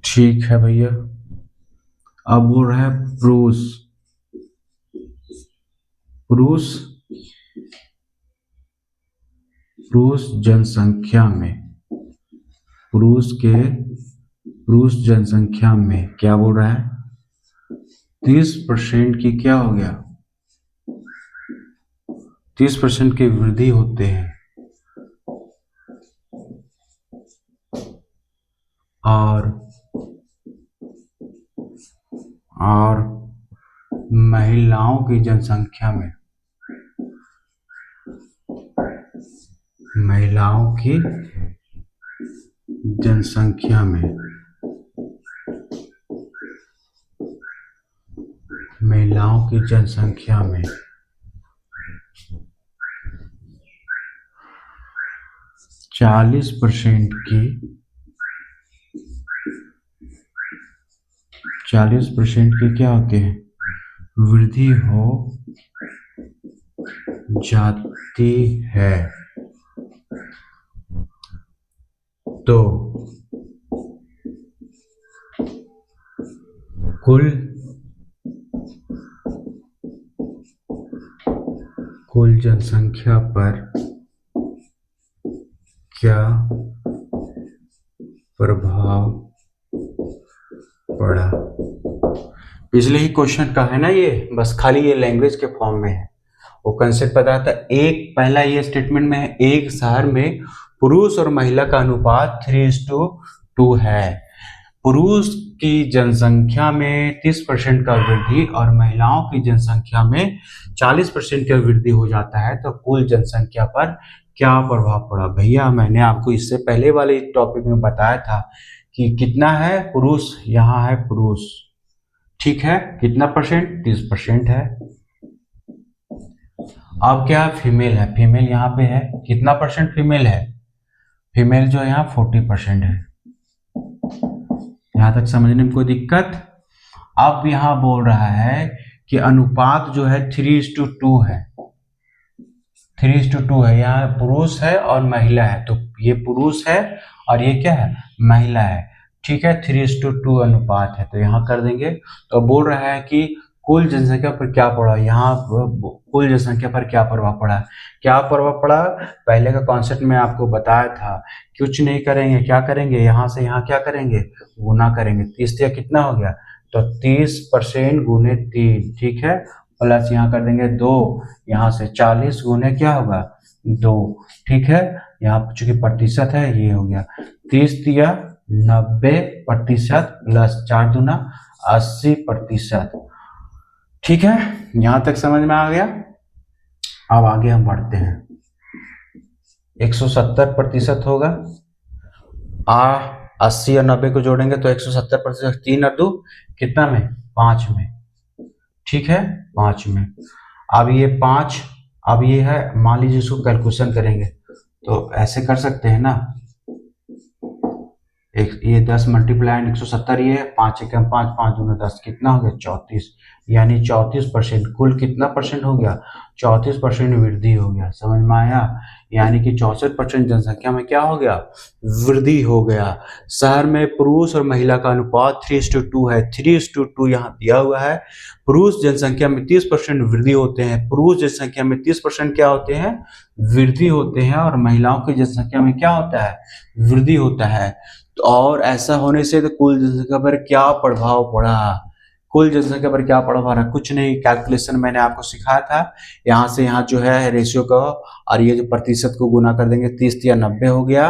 ठीक है भैया। अब बोल रहा है पुरुष। पुरुष जनसंख्या में, पुरुष जनसंख्या में क्या बोल रहा है? 30% की क्या हो गया? 30% की वृद्धि होते हैं और महिलाओं की जनसंख्या में, महिलाओं की जनसंख्या में, महिलाओं की जनसंख्या में 40% की 40% की क्या होती है? वृद्धि हो जाती है। तो कुल जनसंख्या पर क्या प्रभाव पड़ा? पिछले ही क्वेश्चन का है ना ये, बस खाली ये लैंग्वेज के फॉर्म में है। वो कंसेप्ट बताया था। एक पहला ये स्टेटमेंट में है, एक शहर में पुरुष और महिला का अनुपात 3:2 है। पुरुष की जनसंख्या में 30% का वृद्धि और महिलाओं की जनसंख्या में 40% का वृद्धि हो जाता है, तो कुल जनसंख्या पर क्या प्रभाव पड़ा? भैया मैंने आपको इससे पहले वाले टॉपिक में बताया था कि कितना है पुरुष, यहाँ है पुरुष, ठीक है, कितना परसेंट? 30% है। अब क्या फीमेल है? फीमेल यहाँ पे है, कितना परसेंट फीमेल है? फीमेल जो है यहाँ 40% है। यहां तक समझने में कोई दिक्कत? अब यहां बोल रहा है कि अनुपात जो है 3:2 है, 3:2 है। यहाँ पुरुष है और महिला है, तो ये पुरुष है और ये क्या है? महिला है, ठीक है। 3:2 अनुपात है, तो यहाँ कर देंगे। तो बोल रहा है कि कुल जनसंख्या पर क्या पड़ा? यहाँ कुल जनसंख्या पर क्या प्रभाव पड़ा? क्या प्रभाव पड़ा? पहले का कॉन्सेप्ट में आपको बताया था, कुछ नहीं करेंगे, क्या करेंगे? यहाँ से यहाँ क्या करेंगे? गुना करेंगे। 30 या कितना हो गया? तो 30% गुने 3, ठीक है, प्लस यहाँ कर देंगे 2, यहाँ से 40 गुने क्या होगा? 2, ठीक है। यहाँ चूंकि प्रतिशत है, ये हो गया 30 या 90% प्लस 4 दूना 80%, ठीक है। यहां तक समझ में आ गया? अब आगे हम बढ़ते हैं। 170% होगा, 80 और 90 को जोड़ेंगे तो 170%, 3 और 2 कितना में? 5 में, ठीक है, 5 में। अब ये 5, अब ये है, मान लीजिए इसको कैलकुलेशन करेंगे तो ऐसे कर सकते हैं ना, ये 10 मल्टीप्लाई 170, ये 5 एकम 5, 5 दूना 10, कितना हो गया? 34, यानी 34%। कुल कितना परसेंट हो गया? 34% वृद्धि हो गया। समझ में आया? यानी कि 64% जनसंख्या में क्या हो गया? वृद्धि हो गया। शहर में पुरुष और महिला का अनुपात 3:2 है। 3:2 यहाँ दिया हुआ है। पुरुष जनसंख्या में 30% वृद्धि होते हैं, पुरुष जनसंख्या में 30% क्या होते हैं? वृद्धि होते हैं, और महिलाओं की जनसंख्या में क्या होता है? वृद्धि होता है। तो और ऐसा होने से तो कुल जनसंख्या पर क्या प्रभाव पड़ा? कुल जनसंख्या पर क्या प्रभाव पड़ा? कुछ नहीं, कैलकुलेशन मैंने आपको सिखाया था। यहाँ से यहाँ जो है रेशियो का, और ये जो प्रतिशत को गुना कर देंगे, 30 या 90 हो गया,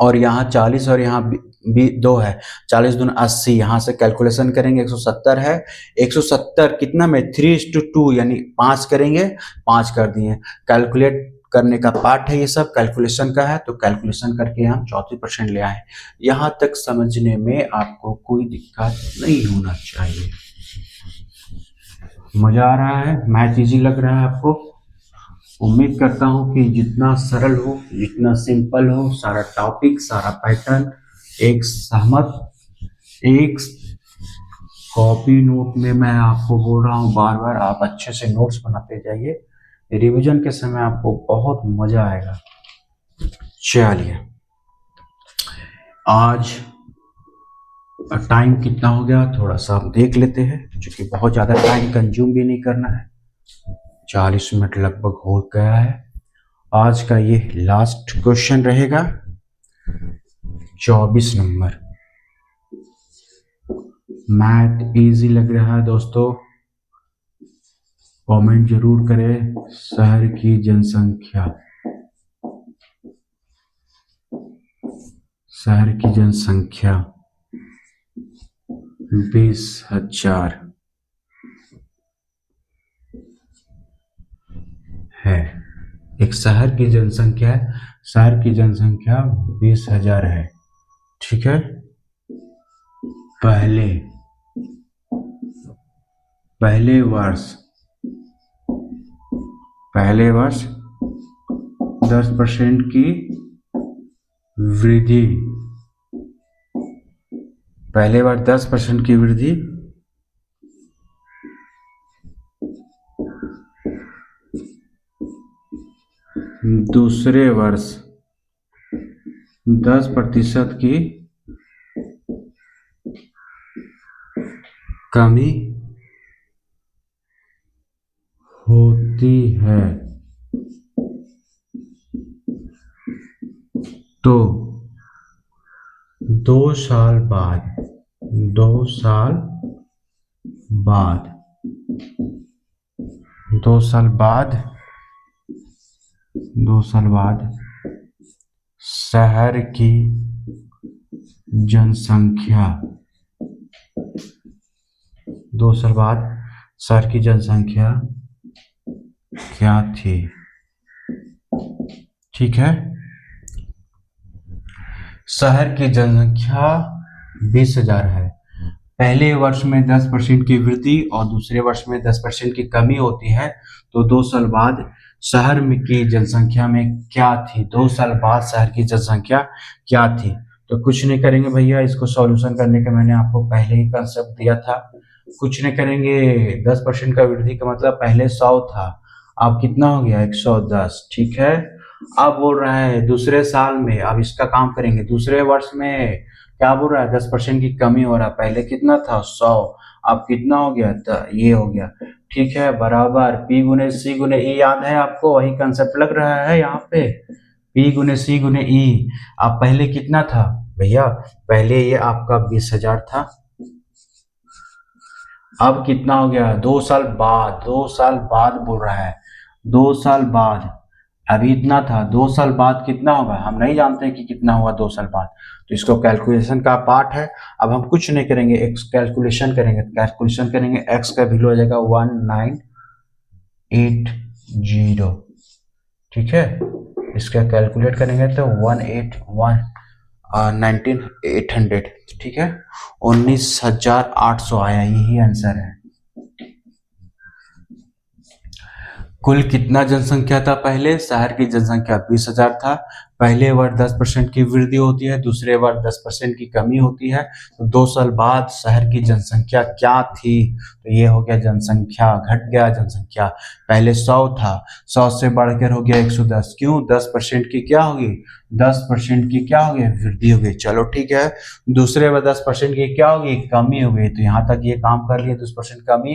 और यहाँ 40 और यहाँ भी 2 है, 40 दूना 80, यहाँ से कैलकुलेशन करेंगे 170 है। 170 कितना में? 3:2, यानी 5 करेंगे, 5 कर दिए। कैलकुलेट करने का पार्ट है ये सब, कैलकुलेशन का है, तो कैलकुलेशन करके हम 34% ले आए। यहाँ तक समझने में आपको कोई दिक्कत नहीं होना चाहिए। मजा आ रहा है? मैथ इजी लग रहा है आपको? उम्मीद करता हूँ कि जितना सरल हो, जितना सिंपल हो, सारा टॉपिक, सारा पैटर्न एक सहमत, एक कॉपी नोट में मैं आपको बोल रहा हूँ बार बार, आप अच्छे से नोट्स बनाते जाइए। रिवीजन के समय आपको बहुत मजा आएगा। चलिए, आज टाइम कितना हो गया थोड़ा सा हम देख लेते हैं, क्योंकि बहुत ज़्यादा टाइम कंज्यूम भी नहीं करना है। 40 मिनट लगभग हो गया है। आज का ये लास्ट क्वेश्चन रहेगा, 24 नंबर। मैथ इजी लग रहा है दोस्तों? कमेंट जरूर करें। शहर की जनसंख्या, शहर की जनसंख्या 20,000 है। एक शहर की जनसंख्या है, शहर की जनसंख्या 20,000 है। ठीक है, पहले वर्ष 10% की वृद्धि, पहले वर्ष 10% की वृद्धि, दूसरे वर्ष 10% की कमी होती है, तो 2 साल बाद 2 साल बाद शहर की जनसंख्या 2 साल बाद शहर की जनसंख्या क्या थी? ठीक है, शहर की जनसंख्या 20,000 है। पहले वर्ष में 10% की वृद्धि और दूसरे वर्ष में 10% की कमी होती है, तो 2 साल बाद शहर में की जनसंख्या में क्या थी? 2 साल बाद शहर की जनसंख्या क्या थी? तो कुछ नहीं करेंगे भैया, इसको सॉल्यूशन करने का मैंने आपको पहले ही कंसेप्ट दिया था। कुछ नहीं करेंगे, 10% का वृद्धि का मतलब पहले 100 था, अब कितना हो गया? 110। ठीक है, अब बोल रहा है दूसरे साल में, अब इसका काम करेंगे। दूसरे वर्ष में क्या बोल रहा है? 10% की कमी हो रहा है, पहले कितना था? 100, अब कितना हो गया? ये हो गया। ठीक है, बराबर P गुने C गुने E, याद है आपको? वही कंसेप्ट लग रहा है यहाँ पे, P गुने C गुने E। अब पहले कितना था भैया? पहले ये आपका 20,000 था, अब कितना हो गया? 2 साल बाद, 2 साल बाद बोल रहा है, 2 साल बाद। अभी इतना था, 2 साल बाद कितना होगा? हम नहीं जानते कि कितना हुआ 2 साल बाद, तो इसको कैलकुलेशन का पार्ट है। अब हम कुछ नहीं करेंगे, एक्स कैलकुलेशन करेंगे। एक्स का वैल्यू आ जाएगा 1980। ठीक है, इसका कैलकुलेट करेंगे तो 19,800। ठीक है, 19,800 आया, यही आंसर है। कुल कितना जनसंख्या था? पहले शहर की जनसंख्या 20,000 था। पहले वर्ष 10% की वृद्धि होती है, दूसरे वर्ष 10% की कमी होती है, तो 2 साल बाद शहर की जनसंख्या क्या थी? तो ये हो गया जनसंख्या, घट गया जनसंख्या। पहले 100 था, 100 से बढ़कर हो गया 110। क्यों? 10% की क्या होगी? 10% की क्या होगी? वृद्धि हो गई। चलो ठीक है, दूसरे में 10% की क्या होगी? कमी हो गई। तो यहाँ तक ये काम कर लिया, 10% कमी।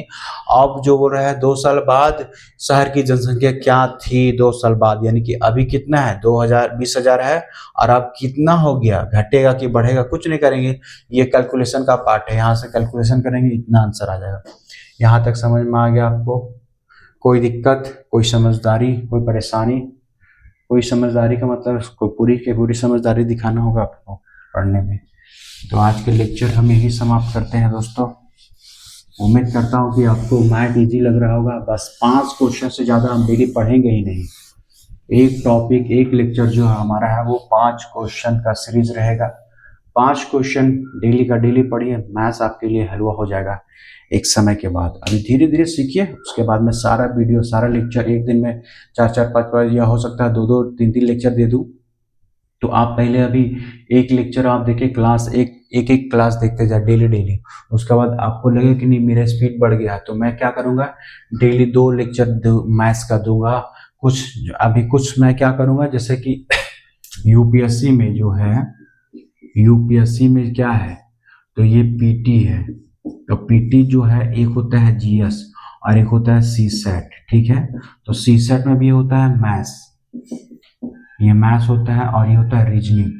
अब जो बोल रहा है 2 साल बाद शहर की जनसंख्या क्या थी 2 साल बाद, यानी कि अभी कितना है? 20,000 है, और अब कितना हो गया? घटेगा कि बढ़ेगा? कुछ नहीं करेंगे, ये कैलकुलेशन का पार्ट है, यहाँ से कैलकुलेशन करेंगे, इतना आंसर आ जाएगा। यहाँ तक समझ में आ गया आपको? कोई दिक्कत, कोई समझदारी, कोई परेशानी? कोई समझदारी का मतलब उसको पूरी की पूरी समझदारी दिखाना होगा आपको पढ़ने में। तो आज के लेक्चर हम यही समाप्त करते हैं दोस्तों। उम्मीद करता हूँ कि आपको मैथ इजी लग रहा होगा। बस 5 क्वेश्चन से ज़्यादा हम डेली पढ़ेंगे ही नहीं। एक टॉपिक, एक लेक्चर जो हमारा है वो 5 क्वेश्चन का सीरीज रहेगा। 5 क्वेश्चन डेली का डेली पढ़िए, मैथ्स आपके लिए हलवा हो जाएगा एक समय के बाद। अभी धीरे धीरे सीखिए, उसके बाद में सारा वीडियो, सारा लेक्चर एक दिन में 4-4, 5-5 या हो सकता है 2-2, 3-3 लेक्चर दे दूँ। तो आप पहले अभी एक लेक्चर आप देखिए, क्लास एक क्लास देखते जाए डेली। उसके बाद आपको लगे कि नहीं मेरा स्पीड बढ़ गया, तो मैं क्या करूँगा, डेली 2 लेक्चर मैथ्स का दूंगा। कुछ मैं क्या करूँगा, जैसे कि यूपीएससी में जो है, यूपीएससी में क्या है, तो ये पीटी है। तो पीटी जो है एक होता है जीएस और एक होता है सी सेट, ठीक है। तो सी सेट में भी होता है मैथ्स, ये मैथ्स होता है, और ये होता है रीजनिंग,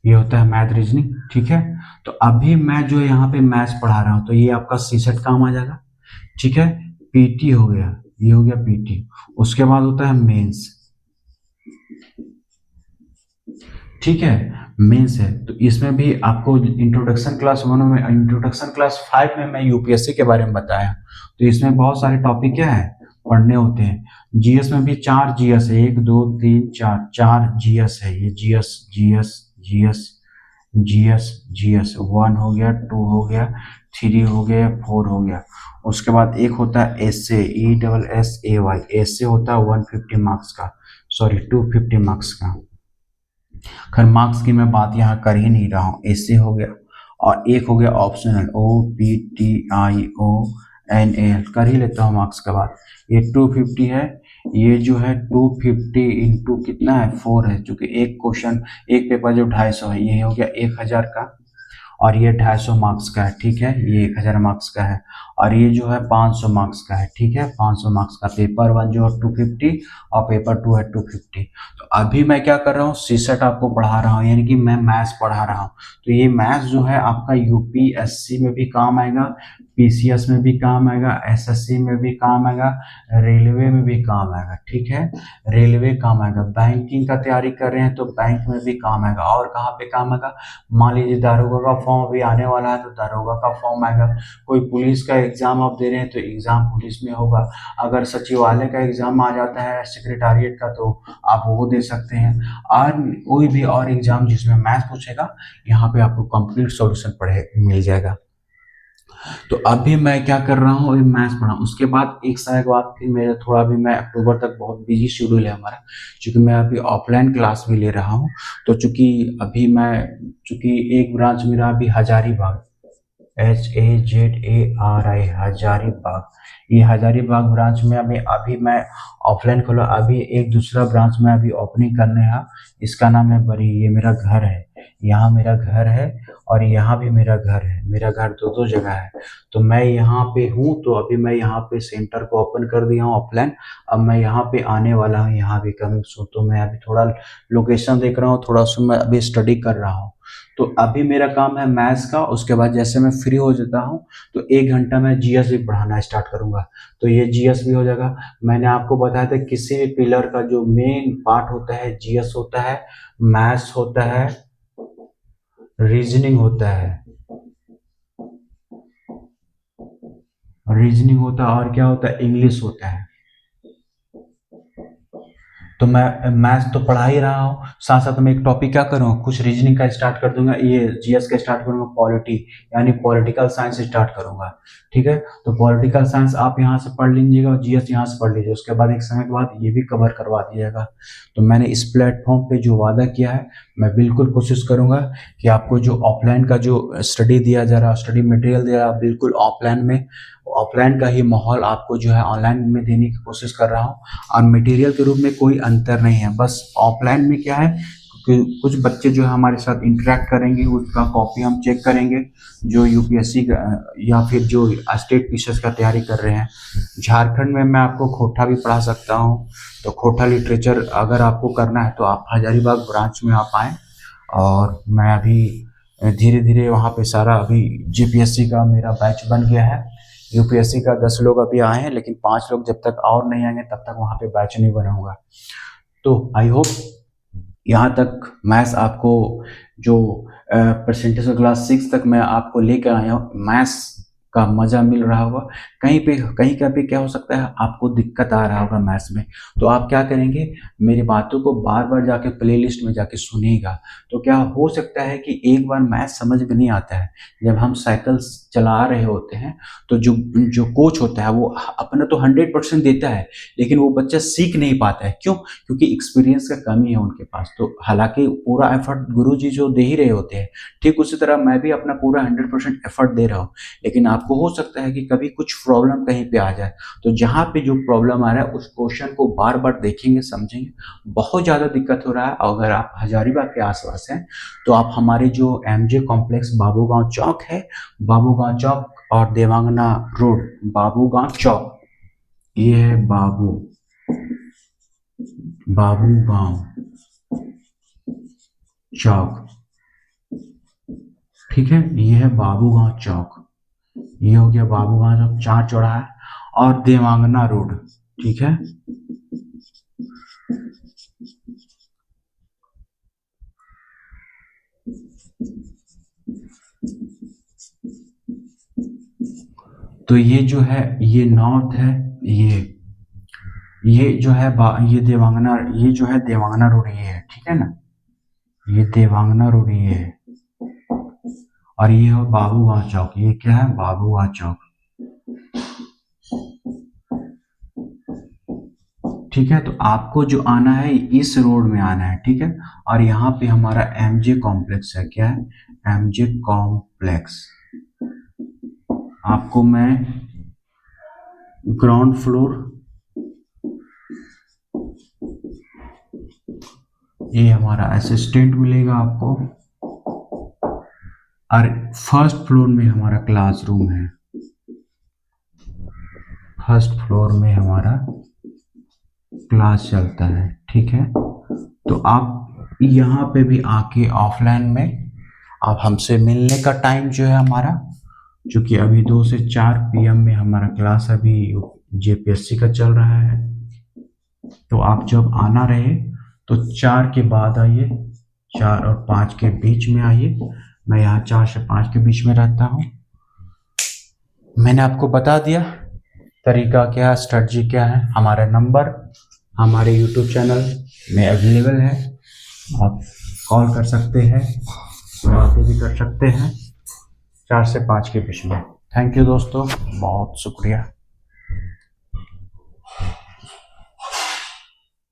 ये होता है मैथ रीजनिंग, ठीक है। तो अभी मैं जो यहाँ पे मैथ्स पढ़ा रहा हूँ, तो ये आपका सी सेट काम आ जाएगा, ठीक है। पीटी हो गया, ये हो गया पीटी। उसके बाद होता है मेंस, ठीक है। मेंस है, तो इसमें भी आपको इंट्रोडक्शन क्लास 1 में, इंट्रोडक्शन क्लास 5 में मैं यूपीएससी के बारे में बताया। तो इसमें बहुत सारे टॉपिक क्या है, पढ़ने होते हैं। जीएस में भी 4 जीएस है, 1 2 3 4, 4 जीएस है। ये GS GS GS GS GS 1 हो गया, 2 हो गया, 3 हो गया, 4 हो गया। उसके बाद एक होता है एसए, ESSAY, एसए होता है 150 मार्क्स का, सॉरी 250 मार्क्स का। खैर मार्क्स की मैं बात यहाँ कर ही नहीं रहा हूँ, ऐसे हो गया। और एक हो गया ऑप्शनल, OPTIONAL, कर ही लेता हूँ मार्क्स के बाद। ये 250 है, ये जो है 250 इंटू कितना है 4 है, क्योंकि एक क्वेश्चन, एक पेपर जो 250 है, ये हो गया 1000 का, और ये 250 मार्क्स का है, ठीक है। ये 1000 मार्क्स का है, और ये जो है 500 मार्क्स का है, ठीक है। 500 मार्क्स का पेपर 1 जो है 250 और पेपर 2 है 250। तो अभी मैं क्या कर रहा हूँ, सीसेट आपको पढ़ा रहा हूँ, यानी कि मैं मैथ्स पढ़ा रहा हूँ। तो ये मैथ्स जो है आपका यूपीएससी में भी काम आएगा, पीसीएस में भी काम आएगा, एसएससी में भी काम आएगा, रेलवे में भी काम आएगा, ठीक है। रेलवे काम आएगा, बैंकिंग का तैयारी कर रहे हैं तो बैंक में भी काम आएगा। और कहाँ पे काम आएगा, मान लीजिए दारोगा का फॉर्म अभी आने वाला है, तो दारोगा का फॉर्म आएगा। कोई पुलिस का एग्जाम आप दे रहे हैं तो एग्जाम पुलिस में होगा। अगर सचिवालय का एग्जाम आ जाता है, सेक्रेटारिएट का, तो आप वो दे सकते हैं। और कोई भी और एग्जाम जिसमें मैथ पूछेगा, यहाँ पे आपको कंप्लीट सॉल्यूशन पढ़े मिल जाएगा। तो अभी मैं क्या कर रहा हूँ, अभी मैथ्स पढ़ा हूँ। उसके बाद एक साल के बाद फिर मेरा थोड़ा, अभी मैं अक्टूबर तक बहुत बिजी शेड्यूल है हमारा, क्योंकि मैं अभी ऑफलाइन क्लास भी ले रहा हूँ। तो चूंकि एक ब्रांच मेरा अभी हजारीबाग, HAZARI, हजारीबाग, ये हजारीबाग ब्रांच में अभी मैं ऑफलाइन खोला। अभी एक दूसरा ब्रांच में अभी ओपनिंग करने है, इसका नाम है बरी। ये मेरा घर है, यहाँ मेरा घर है, और यहाँ भी मेरा घर है। मेरा घर दो जगह है। तो मैं यहाँ पे हूँ, तो अभी मैं यहाँ पे सेंटर को ओपन कर दिया हूँ ऑफलाइन। अब मैं यहाँ पे आने वाला हूँ, यहाँ भी कमिंग सून। तो मैं अभी थोड़ा लोकेशन देख रहा हूँ, थोड़ा सा मैं अभी स्टडी कर रहा हूँ। तो अभी मेरा काम है मैथ्स का। उसके बाद जैसे मैं फ्री हो जाता हूँ, तो 1 घंटा मैं जीएस भी पढ़ाना स्टार्ट करूंगा। तो ये जीएस भी हो जाएगा। मैंने आपको बताया था किसी भी पिलर का जो मेन पार्ट होता है, जीएस होता है, मैथ्स होता है, रीजनिंग होता है, रीजनिंग होता है, और क्या होता है, इंग्लिश होता है। तो मैं मैथ्स तो पढ़ा ही रहा हूँ, साथ साथ में एक टॉपिक क्या करूँगा, कुछ रीजनिंग का स्टार्ट कर दूंगा, ये जीएस का स्टार्ट करूंगा, पॉलिटी यानी पॉलिटिकल साइंस स्टार्ट करूंगा, ठीक है। तो पॉलिटिकल साइंस आप यहाँ से पढ़ लीजिएगा और जीएस यहाँ से पढ़ लीजिए। उसके बाद एक समय के बाद ये भी कवर करवा दिएगा। तो मैंने इस प्लेटफॉर्म पे जो वादा किया है, मैं बिल्कुल कोशिश करूंगा कि आपको जो ऑफलाइन का जो स्टडी दिया जा रहा है, स्टडी मटेरियल दिया रहा है, बिल्कुल ऑफलाइन का ही माहौल आपको जो है ऑनलाइन में देने की कोशिश कर रहा हूँ। और मटेरियल के रूप में कोई अंतर नहीं है, बस ऑफलाइन में क्या है कि कुछ बच्चे जो है हमारे साथ इंटरेक्ट करेंगे, उसका कॉपी हम चेक करेंगे, जो यूपीएससी का या फिर जो स्टेट पीसीएस का तैयारी कर रहे हैं। झारखंड में मैं आपको खोटा भी पढ़ा सकता हूँ। तो खोटा लिटरेचर अगर आपको करना है तो आप हजारीबाग ब्रांच में आप आएँ। और मैं अभी धीरे धीरे वहाँ पे सारा, अभी जीपीएससी का मेरा बैच बन गया है। यूपीएससी का 10 लोग अभी आए हैं, लेकिन 5 लोग जब तक और नहीं आएंगे तब तक वहाँ पे बैच नहीं बना होगा। तो आई होप यहाँ तक मैथ्स आपको जो परसेंटेज ऑफ क्लास 6 तक मैं आपको लेकर आया हूँ, मैथ्स का मजा मिल रहा होगा। कहीं पे क्या हो सकता है, आपको दिक्कत आ रहा होगा मैथ्स में, तो आप क्या करेंगे, मेरी बातों को बार बार जाके प्लेलिस्ट में जाके सुनिएगा। तो क्या हो सकता है कि एक बार मैथ्स समझ में नहीं आता है, जब हम साइकिल चला रहे होते हैं, तो जो जो कोच होता है वो अपना तो 100% देता है, लेकिन वो बच्चा सीख नहीं पाता है। क्यों? क्योंकि एक्सपीरियंस का कमी है उनके पास। तो हालांकि पूरा एफर्ट गुरुजी जो दे ही रहे होते हैं, ठीक उसी तरह मैं भी अपना पूरा 100% एफर्ट दे रहा हूँ, लेकिन आप आपको हो सकता है कि कभी कुछ प्रॉब्लम कहीं पे आ जाए, तो जहाँ पे जो प्रॉब्लम आ रहा है उस क्वेश्चन को बार बार देखेंगे, समझेंगे। बहुत ज़्यादा दिक्कत हो रहा है, अगर आप हजारीबाग के आसपास हैं तो आप हमारे जो एमजे कॉम्प्लेक्स बाबूगांव चौक है, बाबूगांव चौक और देवांगना रोड, बाबूगांव चौक, ये है बाबूगांव चौक, ठीक है। ये है बाबूगांव चौक, ये हो गया बाबूगांव चौक, चार चौराहा और देवांगना रोड, ठीक है। तो ये जो है ये नॉर्थ है, ये जो है ये देवांगना, ये जो है देवांगना रोड, ये है, ठीक है ना। ये देवांगना रोड ये है, और ये है बाबूगांव चौक, ये क्या है बाबूगांव चौक, ठीक है। तो आपको जो आना है इस रोड में आना है, ठीक है। और यहाँ पे हमारा एमजे कॉम्प्लेक्स है, क्या है एमजे कॉम्प्लेक्स। आपको मैं ग्राउंड फ्लोर, ये हमारा असिस्टेंट मिलेगा आपको, और फर्स्ट फ्लोर में हमारा क्लासरूम है, फर्स्ट फ्लोर में हमारा क्लास चलता है, ठीक है। तो आप यहाँ पे भी आके ऑफलाइन में आप हमसे मिलने का टाइम जो है हमारा, जो कि अभी 2 से 4 PM में हमारा क्लास अभी जेपीएससी का चल रहा है। तो आप जब आना रहे तो 4 के बाद आइए, 4 और 5 के बीच में आइए। मैं यहाँ 4 से 5 के बीच में रहता हूँ। मैंने आपको बता दिया तरीका क्या है, स्ट्रेटजी क्या है। हमारा नंबर हमारे यूट्यूब चैनल में अवेलेबल है, आप कॉल कर सकते हैं, बातें भी कर सकते हैं 4 से 5 के बीच में। थैंक यू दोस्तों, बहुत शुक्रिया।